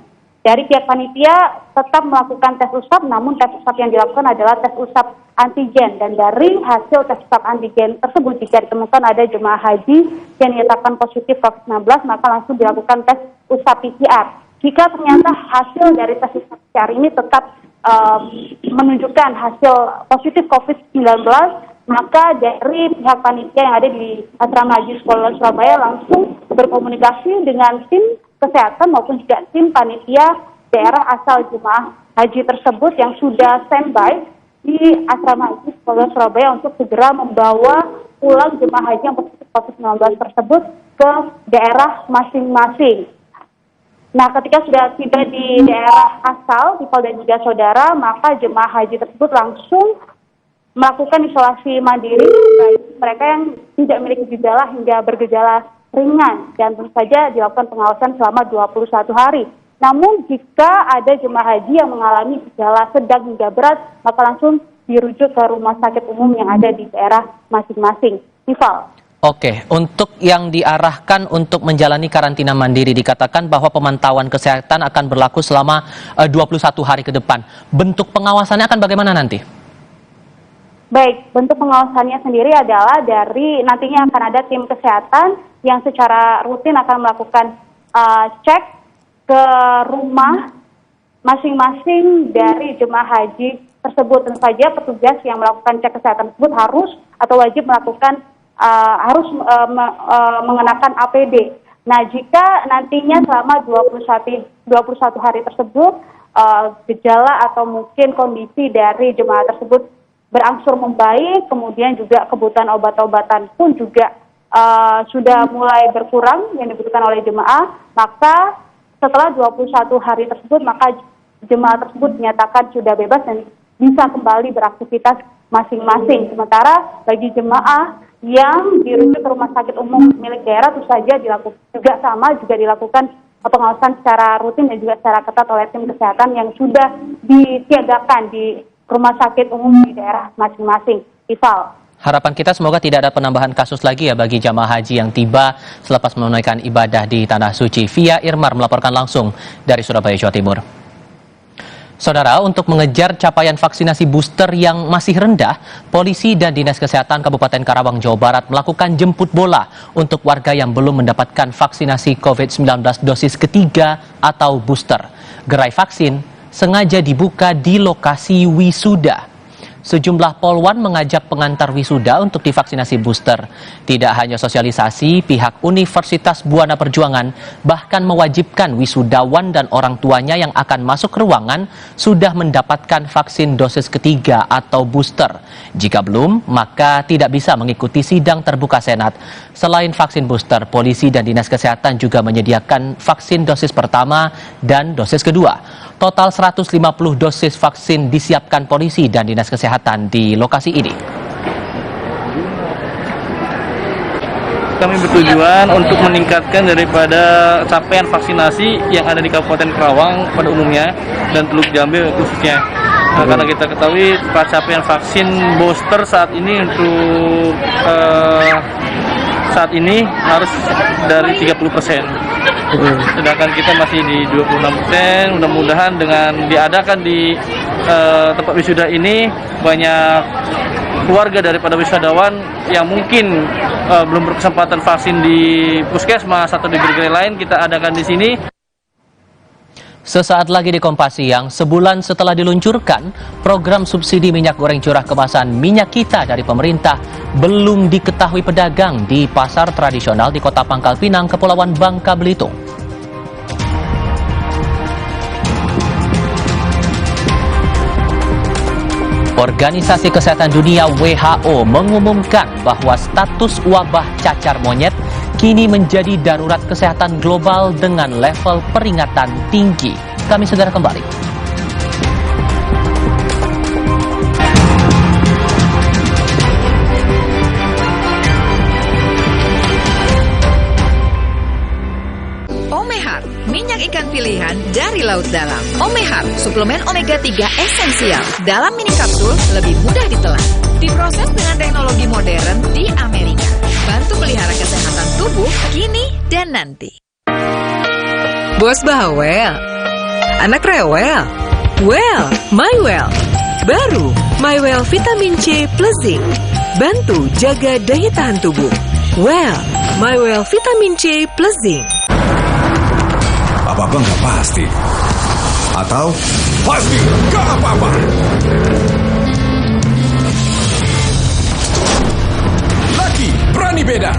Speaker 19: dari pihak panitia tetap melakukan tes usap, namun tes usap yang dilakukan adalah tes usap antigen. Dan dari hasil tes usap antigen tersebut, jika ditemukan ada jemaah haji yang dinyatakan positif COVID-19, maka langsung dilakukan tes usap PCR. Jika ternyata hasil dari tes usap PCR ini tetap menunjukkan hasil positif COVID-19, maka dari pihak panitia yang ada di asrama haji Sukolilo Surabaya langsung berkomunikasi dengan tim kesehatan maupun juga tim panitia daerah asal jemaah haji tersebut yang sudah standby di asrama haji Sukolilo Surabaya untuk segera membawa pulang jemaah haji yang positif COVID-19 tersebut ke daerah masing-masing. Nah, ketika sudah tiba di daerah asal, Tifal dan juga saudara, maka jemaah haji tersebut langsung melakukan isolasi mandiri bagi mereka yang tidak memiliki gejala hingga bergejala ringan, dan tentu saja dilakukan pengawasan selama 21 hari. Namun jika ada jemaah haji yang mengalami gejala sedang hingga berat, maka langsung dirujuk ke rumah sakit umum yang ada di daerah masing-masing. Tifal.
Speaker 18: Oke, untuk yang diarahkan untuk menjalani karantina mandiri dikatakan bahwa pemantauan kesehatan akan berlaku selama 21 hari ke depan. Bentuk pengawasannya akan bagaimana nanti?
Speaker 19: Baik, bentuk pengawasannya sendiri adalah dari nantinya akan ada tim kesehatan yang secara rutin akan melakukan cek ke rumah masing-masing dari jemaah haji tersebut. Tentu saja petugas yang melakukan cek kesehatan tersebut harus atau wajib melakukan mengenakan APD. Nah, jika nantinya selama 21 hari tersebut gejala atau mungkin kondisi dari jemaah tersebut berangsur membaik, kemudian juga kebutuhan obat-obatan pun juga sudah mulai berkurang yang dibutuhkan oleh jemaah, maka setelah 21 hari tersebut maka jemaah tersebut dinyatakan sudah bebas dan bisa kembali beraktivitas masing-masing. Sementara bagi jemaah yang dirujuk ke rumah sakit umum milik daerah itu saja juga dilakukan pengawasan secara rutin dan juga secara ketat oleh tim kesehatan yang sudah disiagakan di rumah sakit umum di daerah masing-masing. Ival.
Speaker 18: Harapan kita semoga tidak ada penambahan kasus lagi ya bagi jamaah haji yang tiba selepas menunaikan ibadah di Tanah Suci. Via Irmar melaporkan langsung dari Surabaya, Jawa Timur. Saudara, untuk mengejar capaian vaksinasi booster yang masih rendah, polisi dan Dinas Kesehatan Kabupaten Karawang, Jawa Barat melakukan jemput bola untuk warga yang belum mendapatkan vaksinasi COVID-19 dosis ketiga atau booster. Gerai vaksin sengaja dibuka di lokasi wisuda. Sejumlah polwan mengajak pengantar wisuda untuk divaksinasi booster. Tidak hanya sosialisasi, pihak Universitas Buana Perjuangan bahkan mewajibkan wisudawan dan orang tuanya yang akan masuk ke ruangan sudah mendapatkan vaksin dosis ketiga atau booster. Jika belum, maka tidak bisa mengikuti sidang terbuka Senat. Selain vaksin booster, polisi dan Dinas Kesehatan juga menyediakan vaksin dosis pertama dan dosis kedua. Total 150 dosis vaksin disiapkan polisi dan Dinas Kesehatan di lokasi ini.
Speaker 7: Kami bertujuan untuk meningkatkan daripada capaian vaksinasi yang ada di Kabupaten Karawang pada umumnya dan Teluk Jambe khususnya. Nah, karena kita ketahui capaian vaksin booster saat ini untuk saat ini harus dari 30%. Sedangkan kita masih di 26%. Mudah-mudahan dengan diadakan di tempat wisuda ini banyak keluarga daripada wisudawan yang mungkin belum berkesempatan vaksin di puskesmas atau di gerai lain kita adakan di sini.
Speaker 18: Sesaat lagi di Kompas Siang, sebulan setelah diluncurkan, program subsidi minyak goreng curah kemasan Minyak Kita dari pemerintah belum diketahui pedagang di pasar tradisional di Kota Pangkal Pinang, Kepulauan Bangka Belitung. Organisasi Kesehatan Dunia WHO mengumumkan bahwa status wabah cacar monyet kini menjadi darurat kesehatan global dengan level peringatan tinggi. Kami segera kembali.
Speaker 4: Omehar, minyak ikan pilihan dari laut dalam. Omehar, suplemen omega 3 esensial. Dalam mini kapsul, lebih mudah ditelan. Diproses dengan teknologi modern di Amerika. Bantu pelihara kesehatan tubuh kini dan nanti.
Speaker 20: Bos bawel, anak rewel. Well, MyWell. Baru, MyWell Vitamin C plus Zinc. Bantu jaga daya tahan tubuh. Well, MyWell Vitamin C plus Zinc.
Speaker 5: Apa-apa nggak pasti. Atau pasti nggak apa-apa. Lucky berani beda.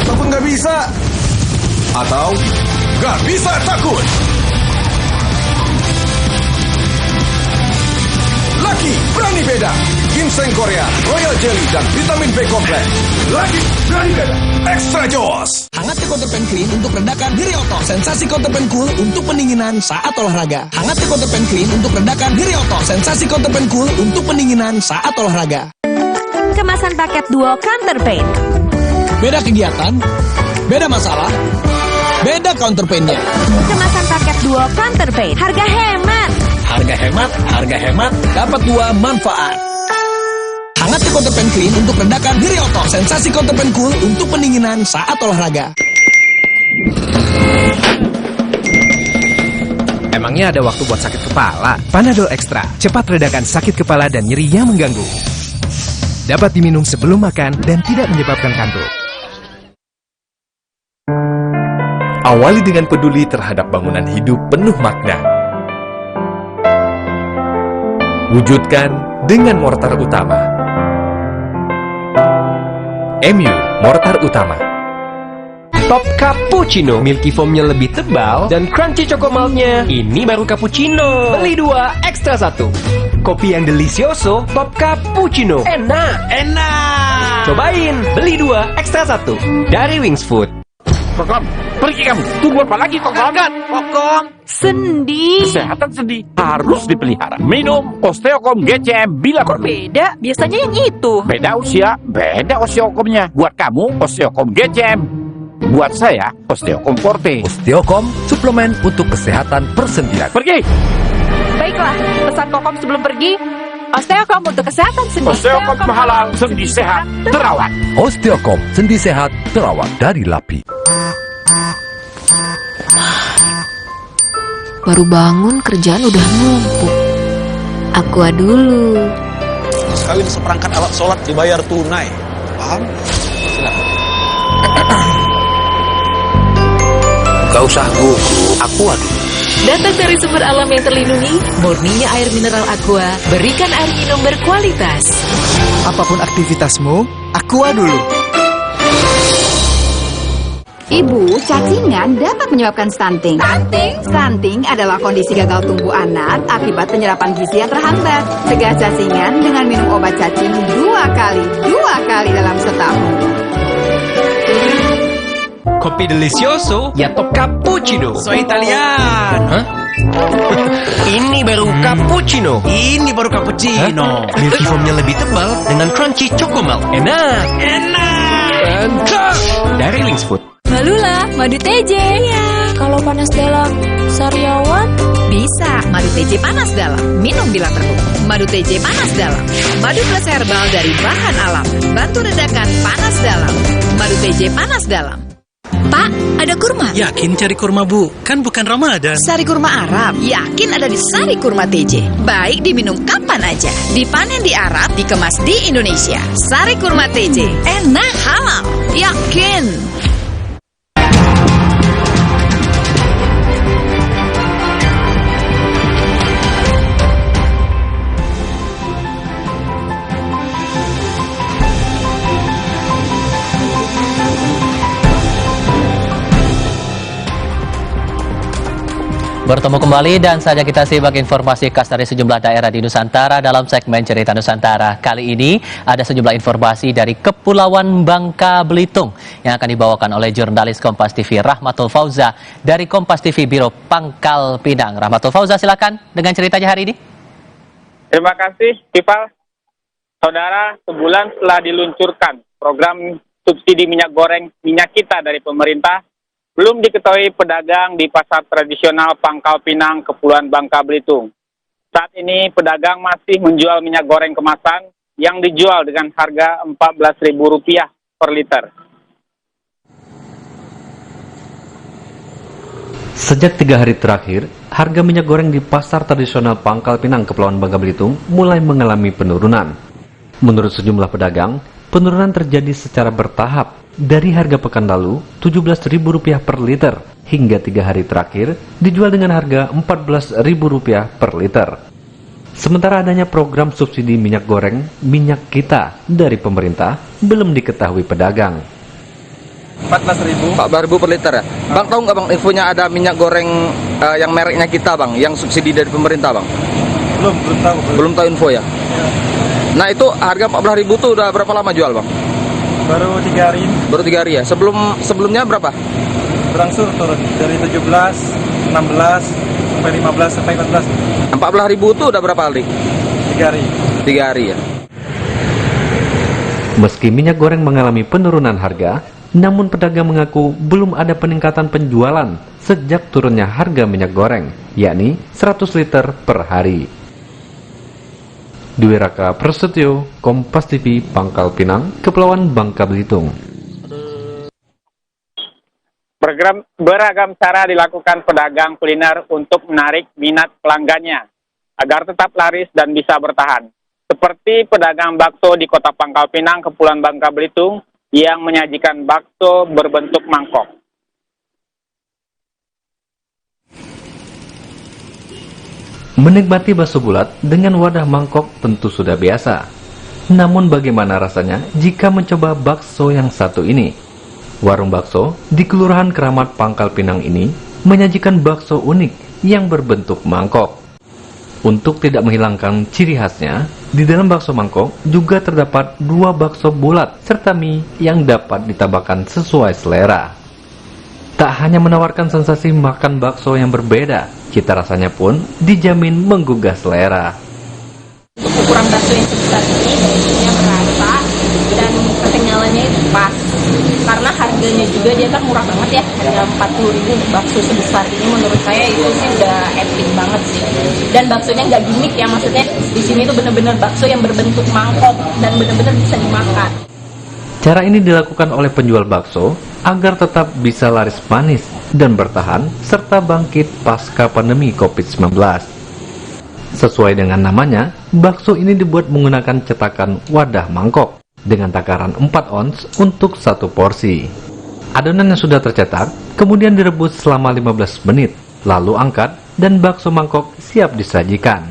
Speaker 5: Ataupun nggak bisa. Atau nggak bisa takut. Lucky berani beda. Ginseng Korea, Royal Jelly, dan vitamin B kompleks. Lucky berani beda. Extra Joss.
Speaker 22: Hangat Counterpan Clean untuk redakan nyeri otot. Sensasi Counterpan Cool untuk pendinginan saat olahraga. Hangat Counterpan Clean untuk redakan nyeri otot. Sensasi Counterpan Cool untuk pendinginan saat olahraga.
Speaker 21: Kemasan paket duo Counterpain.
Speaker 22: Beda kegiatan, beda masalah, beda counterpainnya.
Speaker 21: Kemasan paket duo Counterpain. Harga hemat.
Speaker 22: Harga hemat, harga hemat, dapat dua manfaat. Hangat Counterpan Clean untuk redakan nyeri otot. Sensasi Counterpan Cool untuk pendinginan saat olahraga.
Speaker 17: Emangnya ada waktu buat sakit kepala? Panadol Extra, cepat redakan sakit kepala dan nyeri yang mengganggu. Dapat diminum sebelum makan dan tidak menyebabkan kantuk.
Speaker 5: Awali dengan peduli terhadap bangunan hidup penuh makna.
Speaker 11: Wujudkan dengan mortar utama. MU Mortar Utama.
Speaker 17: Top Cappuccino, milky foamnya lebih tebal dan crunchy chocomaltnya. Ini baru cappuccino. Beli 2, ekstra 1. Kopi yang delicioso, Top Cappuccino. Enak, enak. Cobain, beli 2, ekstra 1. Dari Wings Food.
Speaker 13: Kokom, pergi kamu. Tunggu apa lagi, Kokom? Kokom.
Speaker 24: Sendi.
Speaker 13: Kesehatan sendi harus dipelihara. Minum Osteocom GCM bila perlu.
Speaker 24: Beda, biasanya yang itu.
Speaker 13: Beda usia, beda Osteocomnya. Buat kamu, Osteocom GCM. Buat saya, Osteocom Forte.
Speaker 11: Osteocom, suplemen untuk kesehatan persendian.
Speaker 13: Pergi!
Speaker 24: Baiklah, pesan Kokom sebelum pergi. Osteocom untuk kesehatan sendi.
Speaker 13: Osteocom halal, sendi sehat, terawat.
Speaker 11: Osteocom, sendi sehat, terawat dari LAPI.
Speaker 14: Baru bangun kerjaan udah numpuk. Aqua dulu.
Speaker 23: Sekali seperangkat alat sholat dibayar tunai. Paham? Gak usah gugup, Aqua dulu.
Speaker 20: Datang dari sumber alam yang terlindungi, murninya air mineral Aqua, berikan air minum berkualitas.
Speaker 25: Apapun aktivitasmu, Aqua dulu.
Speaker 4: Ibu, cacingan dapat menyebabkan stunting. Stunting adalah kondisi gagal tumbuh anak akibat penyerapan gizi yang terhambat. Cegah cacingan dengan minum obat cacing 2 kali dalam setahun.
Speaker 17: Kopi delicioso, ya top cappuccino.
Speaker 25: Soy Italian.
Speaker 17: Hah? Ini baru cappuccino.
Speaker 25: Ini baru cappuccino.
Speaker 17: Milky foamnya lebih tebal dengan crunchy chocomal. Enak. Enak. Dari Wings Food.
Speaker 24: Malula, madu TJ.
Speaker 15: Iya, kalau panas dalam, sariawan
Speaker 4: Bisa, madu TJ panas dalam. Minum bila perlu. Madu TJ panas dalam. Madu plus herbal dari bahan alam. Bantu redakan panas dalam. Madu TJ panas dalam.
Speaker 15: Pak, ada kurma?
Speaker 25: Yakin cari kurma, Bu? Kan bukan Ramadan.
Speaker 4: Sari kurma Arab, yakin ada di Sari Kurma TJ. Baik diminum kapan aja. Dipanen di Arab, dikemas di Indonesia. Sari Kurma TJ, enak, halal, yakin.
Speaker 18: Bertemu kembali dan saja kita simak informasi khas dari sejumlah daerah di Nusantara dalam segmen Cerita Nusantara. Kali ini ada sejumlah informasi dari Kepulauan Bangka Belitung yang akan dibawakan oleh jurnalis Kompas TV Rahmatul Fauza dari Kompas TV Biro Pangkal Pinang. Rahmatul Fauza, silakan dengan ceritanya hari ini.
Speaker 26: Terima kasih, Tifal. Saudara, sebulan setelah diluncurkan program subsidi minyak goreng minyak kita dari pemerintah, belum diketahui pedagang di pasar tradisional Pangkal Pinang, Kepulauan Bangka Belitung. Saat ini pedagang masih menjual minyak goreng kemasan yang dijual dengan harga Rp14.000 per liter.
Speaker 27: Sejak 3 hari terakhir, harga minyak goreng di pasar tradisional Pangkal Pinang, Kepulauan Bangka Belitung mulai mengalami penurunan. Menurut sejumlah pedagang, penurunan terjadi secara bertahap. Dari harga pekan lalu, Rp17.000 per liter, hingga 3 hari terakhir dijual dengan harga Rp14.000 per liter. Sementara adanya program subsidi minyak goreng minyak kita dari pemerintah belum diketahui pedagang.
Speaker 28: 14.000 per liter ya. Bang, tahu nggak Bang infonya ada minyak goreng yang mereknya kita Bang, yang subsidi dari pemerintah Bang?
Speaker 25: Belum tahu.
Speaker 28: Belum tahu info ya? Nah itu harga 14.000 tuh udah berapa lama jual Bang?
Speaker 25: Baru 3 hari ini.
Speaker 28: Baru 3 hari ya? Sebelumnya berapa?
Speaker 25: Berangsur turun dari 17, 16, sampai 15, sampai 14.
Speaker 28: 14.000 itu udah berapa kali?
Speaker 25: 3 hari.
Speaker 28: 3 hari ya?
Speaker 27: Meski minyak goreng mengalami penurunan harga, namun pedagang mengaku belum ada peningkatan penjualan sejak turunnya harga minyak goreng, yakni 100 liter per hari. Dwi Raka Prasetyo, Kompas TV, Pangkal Pinang, Kepulauan Bangka Belitung.
Speaker 26: Beragam cara dilakukan pedagang kuliner untuk menarik minat pelanggannya agar tetap laris dan bisa bertahan. Seperti pedagang bakso di Kota Pangkal Pinang, Kepulauan Bangka Belitung yang menyajikan bakso berbentuk mangkok.
Speaker 27: Menikmati bakso bulat dengan wadah mangkok tentu sudah biasa. Namun bagaimana rasanya jika mencoba bakso yang satu ini? Warung bakso di Kelurahan Keramat Pangkal Pinang ini menyajikan bakso unik yang berbentuk mangkok. Untuk tidak menghilangkan ciri khasnya, di dalam bakso mangkok juga terdapat 2 bakso bulat serta mie yang dapat ditambahkan sesuai selera. Tak hanya menawarkan sensasi makan bakso yang berbeda, cita rasanya pun dijamin menggugah selera.
Speaker 2: Ukuran bakso yang sebesar ini dagingnya merata dan kekenyalannya itu pas. Karena harganya juga dia kan murah banget ya, harga 40.000 untuk bakso sebesar ini menurut saya itu sih udah epic banget sih. Dan baksonya nggak gimmick ya, maksudnya di sini tuh bener-bener bakso yang berbentuk mangkok dan bener-bener bisa dimakan.
Speaker 27: Cara ini dilakukan oleh penjual bakso agar tetap bisa laris manis dan bertahan serta bangkit pasca pandemi COVID-19. Sesuai dengan namanya, bakso ini dibuat menggunakan cetakan wadah mangkok dengan takaran 4 ons untuk 1 porsi. Adonan yang sudah tercetak kemudian direbus selama 15 menit, lalu angkat dan bakso mangkok siap disajikan.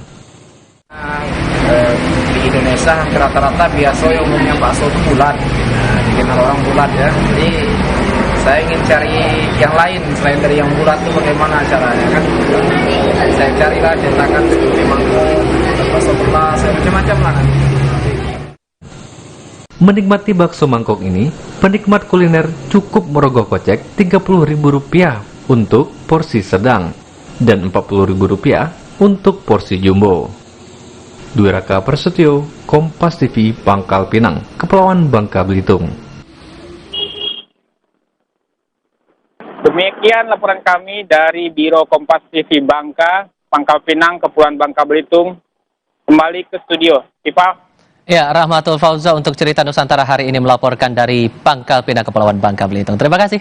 Speaker 3: Di Indonesia hampir rata-rata biasa umumnya bakso itu bulat, dikenal orang bulat ya. Jadi saya ingin cari yang lain selain dari yang bulat itu bagaimana caranya kan? Saya carilah cetakan seperti mangkok, bakso belas, macam-macam lah kan.
Speaker 27: Menikmati bakso mangkok ini, penikmat kuliner cukup merogoh kocek Rp30.000 untuk porsi sedang dan Rp40.000 untuk porsi jumbo. Dwi Raka Prasetyo, Kompas TV, Pangkal Pinang, Kepulauan Bangka Belitung.
Speaker 26: Demikian laporan kami dari Biro Kompas TV Bangka, Pangkal Pinang, Kepulauan Bangka Belitung. Kembali ke studio. Tifa.
Speaker 18: Ya, Rahmatul Fauza untuk Cerita Nusantara hari ini melaporkan dari Pangkal Pinang, Kepulauan Bangka Belitung. Terima kasih.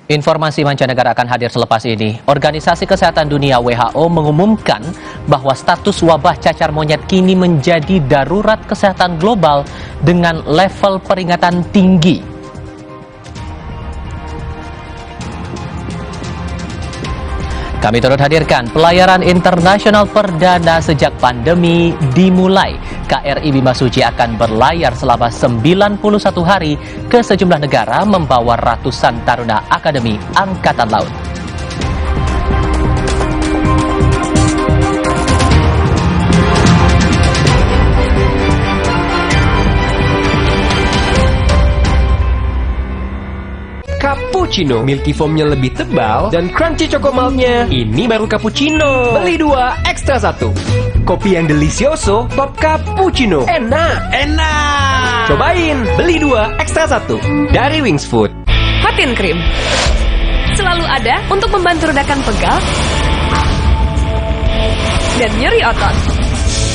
Speaker 18: Informasi mancanegara akan hadir selepas ini. Organisasi Kesehatan Dunia WHO mengumumkan bahwa status wabah cacar monyet kini menjadi darurat kesehatan global dengan level peringatan tinggi. Kami turut hadirkan pelayaran internasional perdana sejak pandemi dimulai. KRI Bimasuci akan berlayar selama 91 hari ke sejumlah negara membawa ratusan taruna Akademi Angkatan Laut.
Speaker 17: Cappuccino, milky foamnya lebih tebal dan crunchy chocomaltnya. Ini baru cappuccino. Beli 2, ekstra 1. Kopi yang delicioso, top cappuccino. Enak. Cobain, beli 2, ekstra 1 dari Wings Food.
Speaker 24: Hotin Cream selalu ada untuk membantu redakan pegal dan nyeri otot.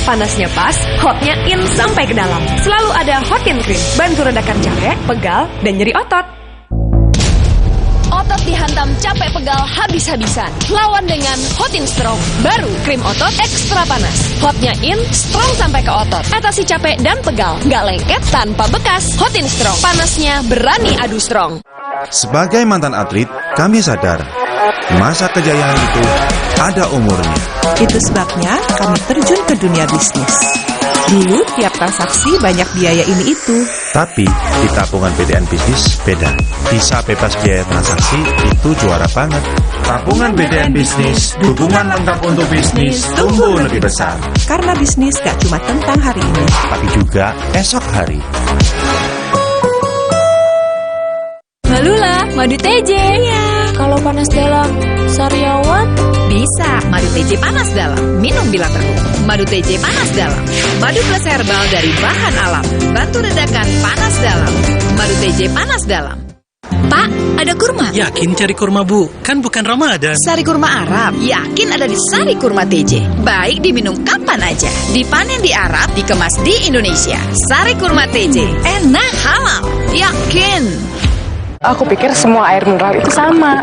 Speaker 24: Panasnya pas, hotnya in sampai ke dalam. Selalu ada Hotin Cream, bantu redakan capek, pegal, dan nyeri otot. Otot dihantam capek pegal habis-habisan. Lawan dengan Hotin Strong. Baru krim otot ekstra panas. Hotnya in, strong sampai ke otot. Atasi capek dan pegal. Nggak lengket tanpa bekas. Hotin Strong. Panasnya berani adu strong.
Speaker 6: Sebagai mantan atlet, kami sadar masa kejayaan itu ada umurnya.
Speaker 8: Itu sebabnya kami terjun ke dunia bisnis. Dulu tiap transaksi banyak biaya ini itu.
Speaker 6: Tapi di tabungan BDN Bisnis beda. Bisa bebas biaya transaksi, itu juara banget. Tabungan BDN Bisnis, dukungan lengkap untuk bisnis tumbuh lebih besar.
Speaker 8: Karena bisnis gak cuma tentang hari ini,
Speaker 6: tapi juga esok hari.
Speaker 15: Malula, madu TJ. Iya. Kalau panas dalam, sariawan
Speaker 4: bisa. Madu TJ panas dalam. Minum bila perlu. Madu TJ panas dalam. Madu plus herbal dari bahan alam. Bantu redakan panas dalam. Madu TJ panas dalam.
Speaker 15: Pak, ada kurma.
Speaker 9: Yakin cari kurma, Bu? Kan bukan Ramadan.
Speaker 4: Sari kurma Arab. Yakin ada di Sari Kurma TJ. Baik diminum kapan aja. Dipanen di Arab, dikemas di Indonesia. Sari Kurma TJ. Enak, halal. Yakin.
Speaker 10: Aku pikir semua air mineral itu sama.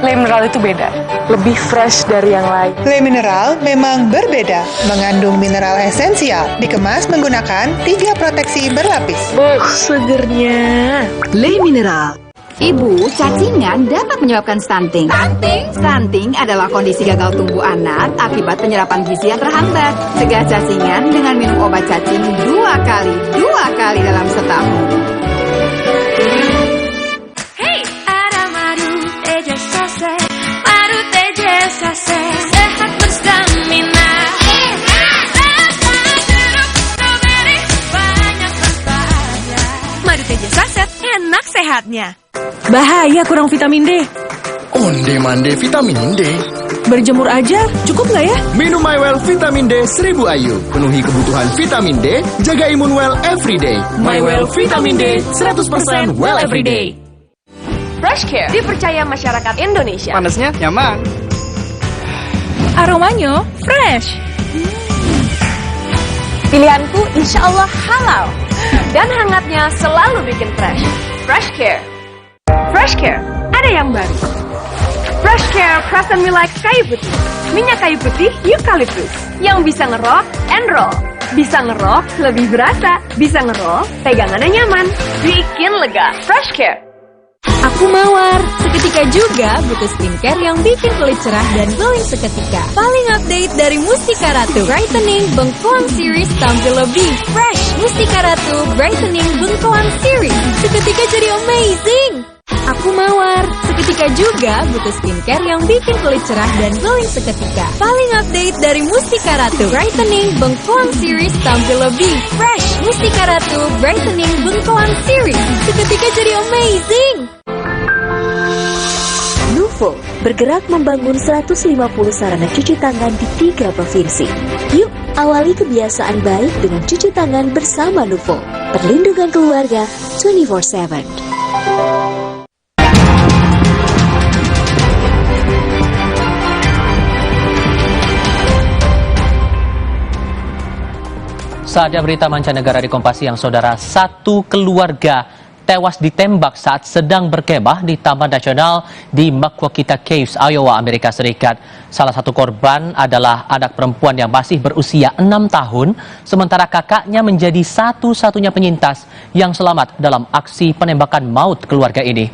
Speaker 24: Le Mineral itu beda, lebih fresh dari yang lain.
Speaker 1: Le Mineral memang berbeda, mengandung mineral esensial, dikemas menggunakan 3 proteksi berlapis.
Speaker 24: Segernya.
Speaker 4: Le Mineral. Ibu, cacingan dapat menyebabkan stunting. Stunting adalah kondisi gagal tumbuh anak akibat penyerapan gizi yang terhambat. Cegah cacingan dengan minum obat cacing 2 kali dalam setahun.
Speaker 15: Hey, ada madu teja sase, madu teja sase, sehat berstamina.
Speaker 24: Madu teja saset, enak sehatnya. Bahaya kurang vitamin D.
Speaker 7: Onde-mande vitamin D.
Speaker 24: Berjemur aja, cukup nggak ya?
Speaker 7: Minum MyWell Vitamin D 1000 IU. Penuhi kebutuhan vitamin D, jaga imun well everyday.
Speaker 24: MyWell Vitamin D 100% well everyday. Fresh Care dipercaya masyarakat Indonesia.
Speaker 3: Panasnya nyaman.
Speaker 24: Aromanya fresh. Pilihanku insya Allah halal. Dan hangatnya selalu bikin fresh. Fresh Care. Fresh Care, ada yang baru. Fresh Care Present Relax kayu putih. Minyak kayu putih eukaliptus yang bisa ngerok and roll. Bisa ngerok lebih berasa, bisa ngerol pegangannya nyaman, bikin lega. Fresh Care.
Speaker 15: Aku mawar, seketika juga butuh skincare yang bikin kulit cerah dan glowing seketika. Paling update dari Mustika Ratu, Brightening Bengkoang Series tampil lebih fresh. Mustika Ratu Brightening Bengkoang Series, seketika jadi amazing. Aku mawar, seketika juga butuh skincare yang bikin kulit cerah dan glowing seketika. Paling update dari Mustika Ratu, Brightening Bengkoang Series tampil lebih fresh. Mustika Ratu Brightening Bengkoang Series, seketika jadi amazing.
Speaker 10: Nuvo bergerak membangun 150 sarana cuci tangan di 3 provinsi. Yuk, awali kebiasaan baik dengan cuci tangan bersama Nuvo. Perlindungan keluarga 24/7.
Speaker 18: Saatnya berita mancanegara di Kompas Siang, saudara. Satu keluarga tewas ditembak saat sedang berkemah di Taman Nasional di Maquoketa Caves, Iowa, Amerika Serikat. Salah satu korban adalah anak perempuan yang masih berusia 6 tahun, sementara kakaknya menjadi satu-satunya penyintas yang selamat dalam aksi penembakan maut keluarga ini.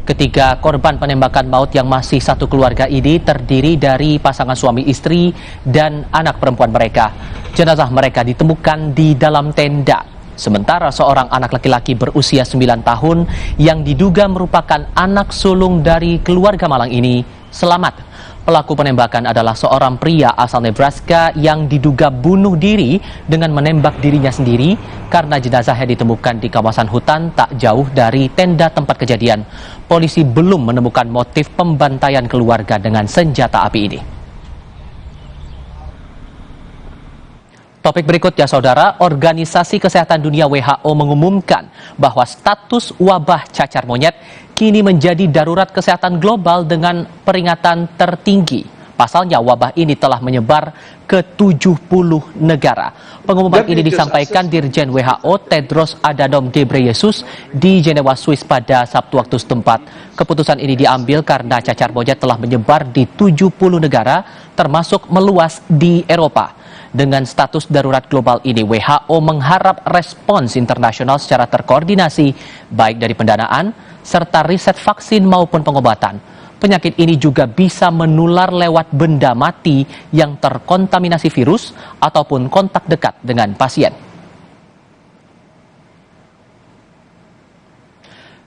Speaker 18: Ketiga korban penembakan maut yang masih satu keluarga ini terdiri dari pasangan suami istri dan anak perempuan mereka. Jenazah mereka ditemukan di dalam tenda. Sementara seorang anak laki-laki berusia 9 tahun yang diduga merupakan anak sulung dari keluarga malang ini selamat. Pelaku penembakan adalah seorang pria asal Nebraska yang diduga bunuh diri dengan menembak dirinya sendiri karena jenazahnya ditemukan di kawasan hutan tak jauh dari tenda tempat kejadian. Polisi belum menemukan motif pembantaian keluarga dengan senjata api ini. Topik berikutnya, saudara. Organisasi Kesehatan Dunia WHO mengumumkan bahwa status wabah cacar monyet kini menjadi darurat kesehatan global dengan peringatan tertinggi. Pasalnya wabah ini telah menyebar ke 70 negara. Pengumuman ini disampaikan Dirjen WHO Tedros Adhanom Ghebreyesus di Jenewa, Swiss pada Sabtu waktu setempat. Keputusan ini diambil karena cacar monyet telah menyebar di 70 negara, termasuk meluas di Eropa. Dengan status darurat global ini, WHO mengharap respons internasional secara terkoordinasi, baik dari pendanaan, serta riset vaksin maupun pengobatan. Penyakit ini juga bisa menular lewat benda mati yang terkontaminasi virus ataupun kontak dekat dengan pasien.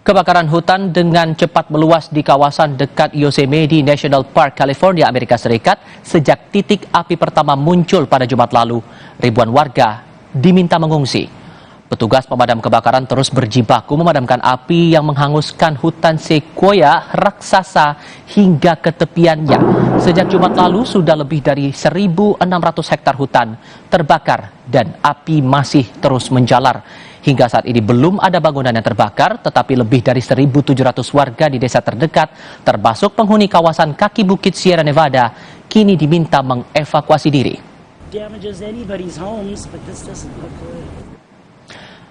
Speaker 18: Kebakaran hutan dengan cepat meluas di kawasan dekat Yosemite National Park, California, Amerika Serikat sejak titik api pertama muncul pada Jumat lalu. Ribuan warga diminta mengungsi. Petugas pemadam kebakaran terus berjibaku memadamkan api yang menghanguskan hutan sequoia raksasa hingga ke tepiannya. Sejak Jumat lalu sudah lebih dari 1.600 hektar hutan terbakar dan api masih terus menjalar. Hingga saat ini belum ada bangunan yang terbakar, tetapi lebih dari 1.700 warga di desa terdekat, termasuk penghuni kawasan kaki bukit Sierra Nevada, kini diminta mengevakuasi diri.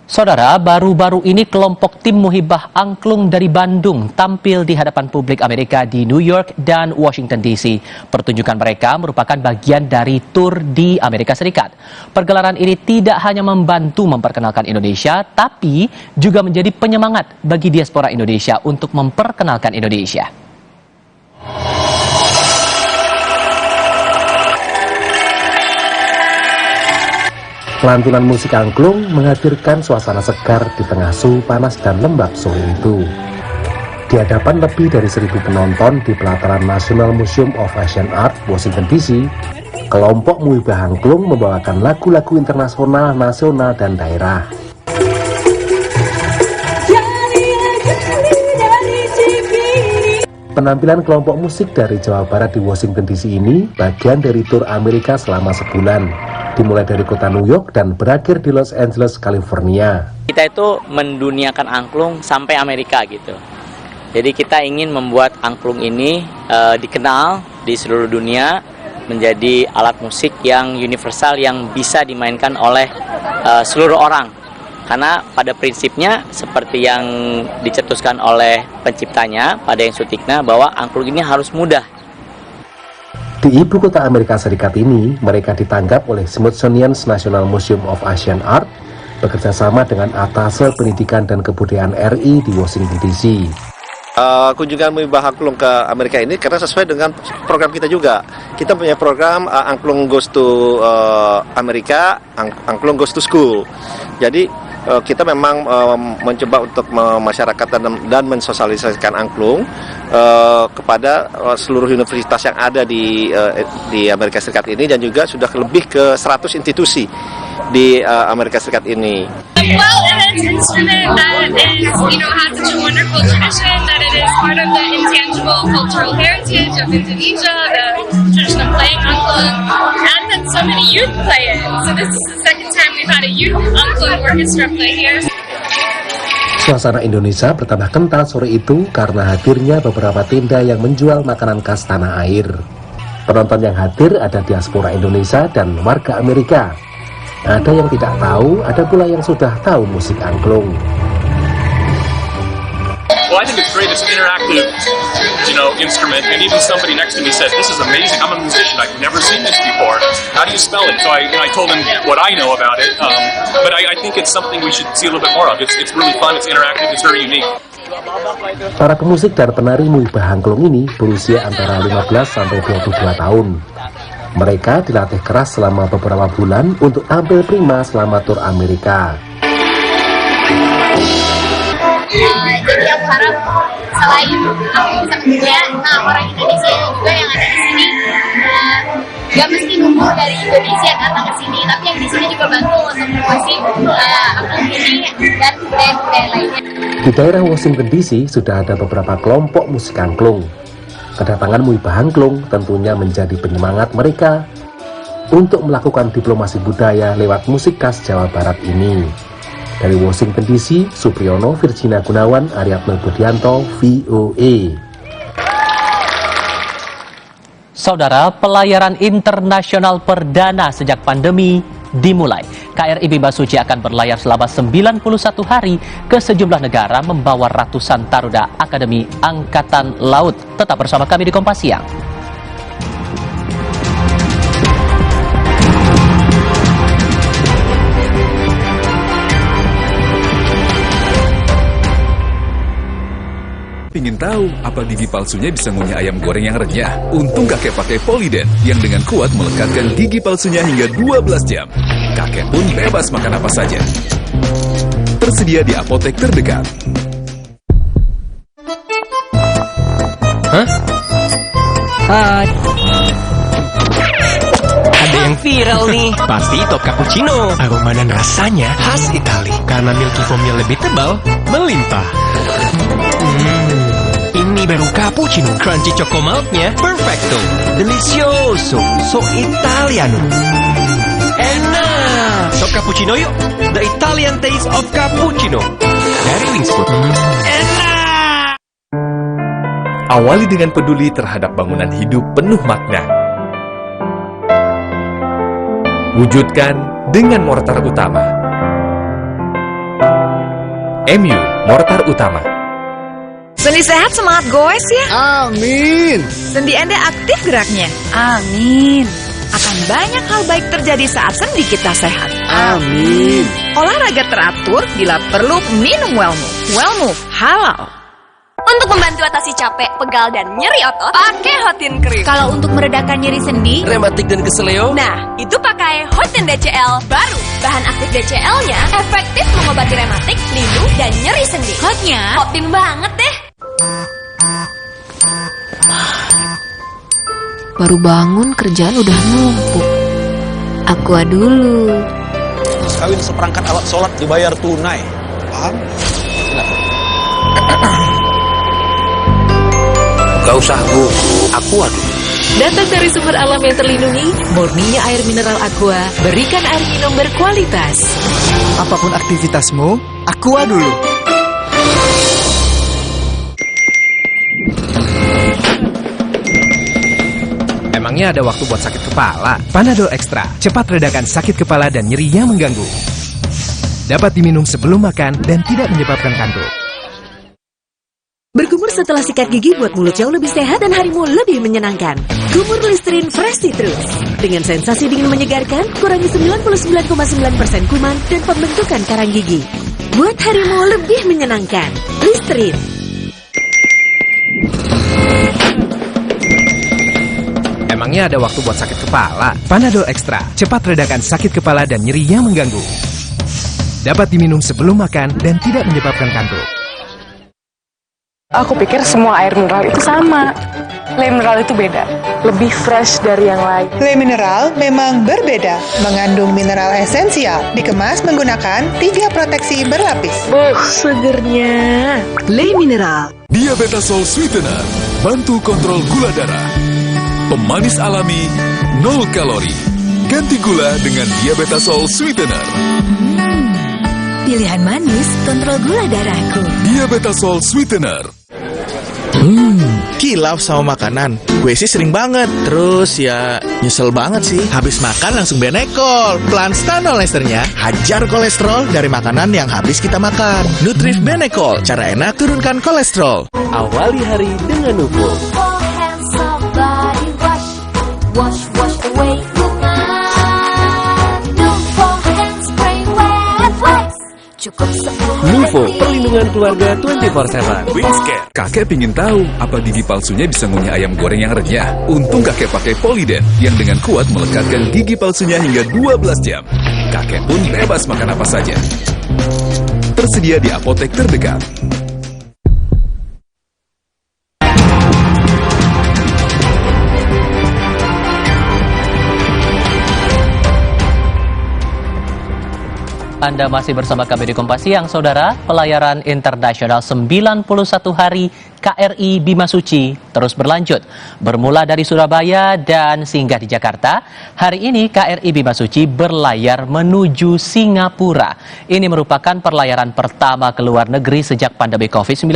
Speaker 18: Saudara, baru-baru ini kelompok tim Muhibah Angklung dari Bandung tampil di hadapan publik Amerika di New York dan Washington DC. Pertunjukan mereka merupakan bagian dari tur di Amerika Serikat. Pergelaran ini tidak hanya membantu memperkenalkan Indonesia, tapi juga menjadi penyemangat bagi diaspora Indonesia untuk memperkenalkan Indonesia.
Speaker 5: Lantunan musik angklung menghadirkan suasana segar di tengah suhu panas dan lembab sore itu. Di hadapan lebih dari 1.000 penonton di pelataran National Museum of Asian Art, Washington DC, kelompok Muhibah Angklung membawakan lagu-lagu internasional, nasional, dan daerah. Penampilan kelompok musik dari Jawa Barat di Washington DC ini bagian dari tur Amerika selama sebulan. Dimulai dari kota New York dan berakhir di Los Angeles, California.
Speaker 11: Kita itu menduniakan angklung sampai Amerika gitu. Jadi kita ingin membuat angklung ini dikenal di seluruh dunia, menjadi alat musik yang universal yang bisa dimainkan oleh seluruh orang. Karena pada prinsipnya seperti yang dicetuskan oleh penciptanya, pada yang Sutikna, bahwa angklung ini harus mudah.
Speaker 5: Di ibu kota Amerika Serikat ini, mereka ditanggap oleh Smithsonian National Museum of Asian Art, bekerja sama dengan Atase Pendidikan dan Kebudayaan RI di Washington DC.
Speaker 23: Kunjungan Muhibah Angklung ke Amerika ini karena sesuai dengan program kita juga. Kita punya program Angklung Goes to Amerika, Angklung Goes to School. Jadi kita memang mencoba untuk memasyarakatkan dan mensosialisasikan angklung kepada seluruh universitas yang ada di Amerika Serikat ini, dan juga sudah lebih ke 100 institusi di Amerika Serikat ini.
Speaker 12: Well, it's an instrument that is, has such a wonderful tradition, that it is part of the intangible cultural heritage of Indonesia, the tradition of playing angklung, and that so many youth play it. So this is the second time we've had a youth angklung orchestra play here.
Speaker 5: Suasana Indonesia bertambah kental sore itu karena hadirnya beberapa tenda yang menjual makanan khas tanah air. Penonton yang hadir ada diaspora Indonesia dan warga Amerika. Ada yang tidak tahu, ada pula yang sudah tahu musik angklung.
Speaker 13: Well, I think it's great. It's an interactive, instrument. And even somebody next to me said, "This is amazing. I'm a musician. I've never seen this before. How do you spell it?" So I told him what I know about it. But I think it's something we should see a little bit more of. It's really fun. It's interactive. It's very unique.
Speaker 5: Para pemusik dan penari Muhibah Angklung ini berusia antara 15 sampai 22 tahun. Mereka dilatih keras selama beberapa bulan untuk tampil prima selama tur Amerika.
Speaker 12: Jadi aku harap selain aku bisa kerja, orang Indonesia juga yang ada di sini gak mesti nunggu dari Indonesia datang ke sini, tapi yang di sini juga bantu untuk promosi angklung ini dan budaya-budaya lainnya.
Speaker 5: Di daerah Washington DC sudah ada beberapa kelompok musik angklung. Kedatangan Muhibah Angklung tentunya menjadi penyemangat mereka untuk melakukan diplomasi budaya lewat musik khas Jawa Barat ini. Dari Washington DC, Supriyono, Virginia Gunawan, Aryatno Budianto, VOA.
Speaker 18: Saudara, pelayaran internasional perdana sejak pandemi dimulai. KRI Bimasuci akan berlayar selama 91 hari ke sejumlah negara membawa ratusan taruda Akademi Angkatan Laut. Tetap bersama kami di Kompas Siang.
Speaker 16: Ingin tahu apa gigi palsunya bisa ngunyah ayam goreng yang renyah? Untung kakek pakai Poliden yang dengan kuat melekatkan gigi palsunya hingga 12 jam. Kakek pun bebas makan apa saja. Tersedia di apotek terdekat.
Speaker 17: Hah? Hai. Ada yang viral nih. Pasti top cappuccino. Aroma dan rasanya khas Itali. Karena milky foamnya lebih tebal, melimpah. Ini baru cappuccino. Crunchy choco milknya perfecto. Delicioso. So Italiano. Enak. Top cappuccino yuk. The Italian taste of cappuccino. Dari Wingsput. Enak.
Speaker 16: Awali dengan peduli terhadap bangunan hidup penuh makna. Wujudkan dengan mortar utama.
Speaker 2: MU, Mortar Utama.
Speaker 8: Sendi sehat, semangat goes ya. Amin. Sendi Anda aktif geraknya. Amin. Akan banyak hal baik terjadi saat sendi kita sehat. Amin. Olahraga teratur, bila perlu minum Wellmove. Wellmove halal.
Speaker 24: Untuk membantu atasi capek, pegal, dan nyeri otot, pakai Hotin Cream.
Speaker 15: Kalau untuk meredakan nyeri sendi,
Speaker 17: rematik dan keseleo,
Speaker 24: nah, itu pakai Hotin DCL baru. Bahan aktif DCL-nya efektif mengobati rematik, linu, dan nyeri sendi.
Speaker 15: hotnya
Speaker 24: Hotin banget deh.
Speaker 15: baru bangun kerjaan udah numpuk. Aqua dulu.
Speaker 14: Mas kawin seperangkat alat sholat dibayar tunai. Paham?
Speaker 17: gak usah gugup, Aqua dulu.
Speaker 8: Datang dari sumber alam yang terlindungi, murninya air mineral Aqua, berikan air minum berkualitas.
Speaker 7: Apapun aktivitasmu, Aqua dulu.
Speaker 17: Emangnya ada waktu buat sakit kepala? Panadol Extra, cepat redakan sakit kepala dan nyeri yang mengganggu. Dapat diminum sebelum makan dan tidak menyebabkan kantuk.
Speaker 10: Berkumur setelah sikat gigi buat mulut jauh lebih sehat dan harimu lebih menyenangkan. Kumur Listerine Fresh Citrus. Dengan sensasi dingin menyegarkan, kurangi 99,9% kuman dan pembentukan karang gigi. Buat harimu lebih menyenangkan. Listerine.
Speaker 17: Emangnya ada waktu buat sakit kepala? Panadol Extra, cepat redakan sakit kepala dan nyeri yang mengganggu. Dapat diminum sebelum makan dan tidak menyebabkan kantuk.
Speaker 19: Aku pikir semua air mineral itu sama. Le mineral itu beda, lebih fresh dari yang lain.
Speaker 1: Le mineral memang berbeda, mengandung mineral esensial, dikemas menggunakan 3 proteksi berlapis.
Speaker 10: Segernya. Le mineral.
Speaker 16: Diabetasol Sweetener, bantu kontrol gula darah. Pemanis alami, 0 kalori. Ganti gula dengan Diabetasol Sweetener.
Speaker 10: Pilihan manis, kontrol gula darahku.
Speaker 16: Diabetasol Sweetener.
Speaker 14: Kilaf sama makanan. Gue sih sering banget. Terus ya nyesel banget sih. Habis makan langsung Benekol. Plan Stanol Esternya hajar kolesterol dari makanan yang habis kita makan. Nutrif Benekol, cara enak turunkan kolesterol.
Speaker 5: Awali hari dengan Nuvo.
Speaker 15: wash away
Speaker 5: Nuvo, perlindungan keluarga 24/7.
Speaker 16: Wingscare. Kakek pingin tahu apa gigi palsunya bisa ngunyah ayam goreng yang renyah. Untung kakek pakai Poliden yang dengan kuat melekatkan gigi palsunya hingga 12 jam. Kakek pun bebas makan apa saja. Tersedia di apotek terdekat.
Speaker 18: Anda masih bersama kami di Kompas Siang, Saudara. Pelayaran internasional 91 hari KRI Bima Suci terus berlanjut. Bermula dari Surabaya dan singgah di Jakarta, hari ini KRI Bima Suci berlayar menuju Singapura. Ini merupakan perlayaran pertama ke luar negeri sejak pandemi COVID-19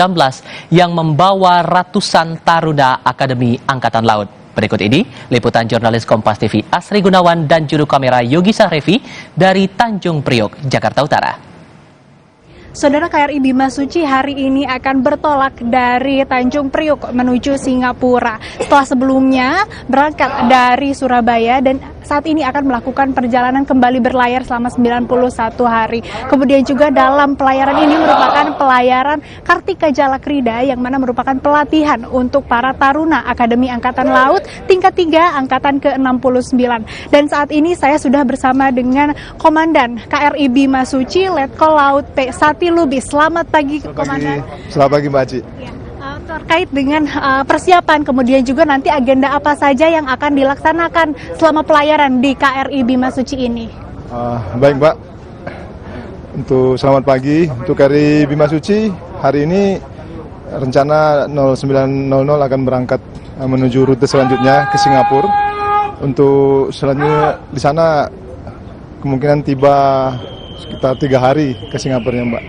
Speaker 18: yang membawa ratusan taruna Akademi Angkatan Laut. Berikut ini liputan jurnalis Kompas TV Asri Gunawan dan juru kamera Yogi Sahrevi dari Tanjung Priok, Jakarta Utara.
Speaker 20: Saudara, KRI Bima Suci hari ini akan bertolak dari Tanjung Priok menuju Singapura. Setelah sebelumnya berangkat dari Surabaya dan saat ini akan melakukan perjalanan kembali berlayar selama 91 hari. Kemudian juga dalam pelayaran ini merupakan pelayaran Kartika Jalakrida yang mana merupakan pelatihan untuk para taruna Akademi Angkatan Laut tingkat 3 Angkatan ke-69. Dan saat ini saya sudah bersama dengan Komandan KRI Bima Suci, Letkol Laut P. Sati Lubis. Selamat pagi, Komandan.
Speaker 21: Selamat pagi, Mbak Aci.
Speaker 20: Ya, terkait dengan persiapan, kemudian juga nanti agenda apa saja yang akan dilaksanakan selama pelayaran di KRI Bima Suci ini?
Speaker 21: Baik, Mbak. Untuk selamat pagi untuk KRI Bima Suci. Hari ini rencana 09.00 akan berangkat menuju rute selanjutnya ke Singapura. Untuk selanjutnya di sana kemungkinan tiba sekitar 3 hari ke Singapura, ya, Mbak.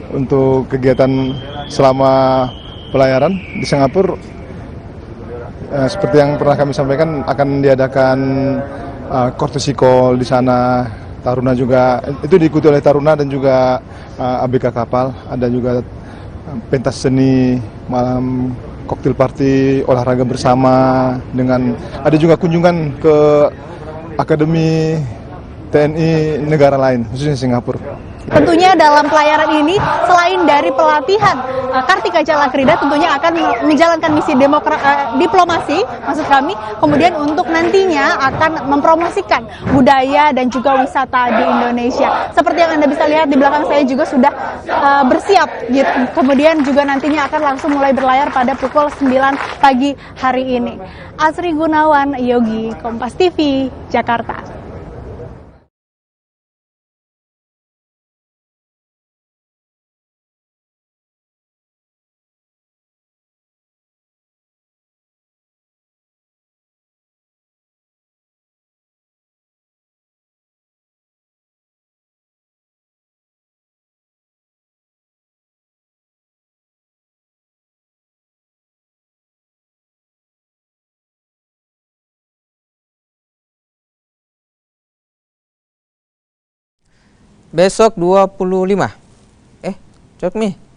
Speaker 21: Untuk kegiatan selama pelayaran di Singapura, seperti yang pernah kami sampaikan, akan diadakan courtesy call di sana, Taruna juga, itu diikuti oleh Taruna dan juga ABK kapal. Ada juga pentas seni, malam koktail party, olahraga bersama, dengan ada juga kunjungan ke Akademi TNI negara lain, khususnya Singapura.
Speaker 20: Tentunya dalam pelayaran ini, selain dari pelatihan Kartika Calakrida tentunya akan menjalankan misi diplomasi, maksud kami, kemudian untuk nantinya akan mempromosikan budaya dan juga wisata di Indonesia. Seperti yang Anda bisa lihat di belakang saya juga sudah bersiap, gitu. Kemudian juga nantinya akan langsung mulai berlayar pada pukul 9 pagi hari ini. Asri Gunawan, Yogi, Kompas TV, Jakarta.
Speaker 4: Besok 25. Cok Mi.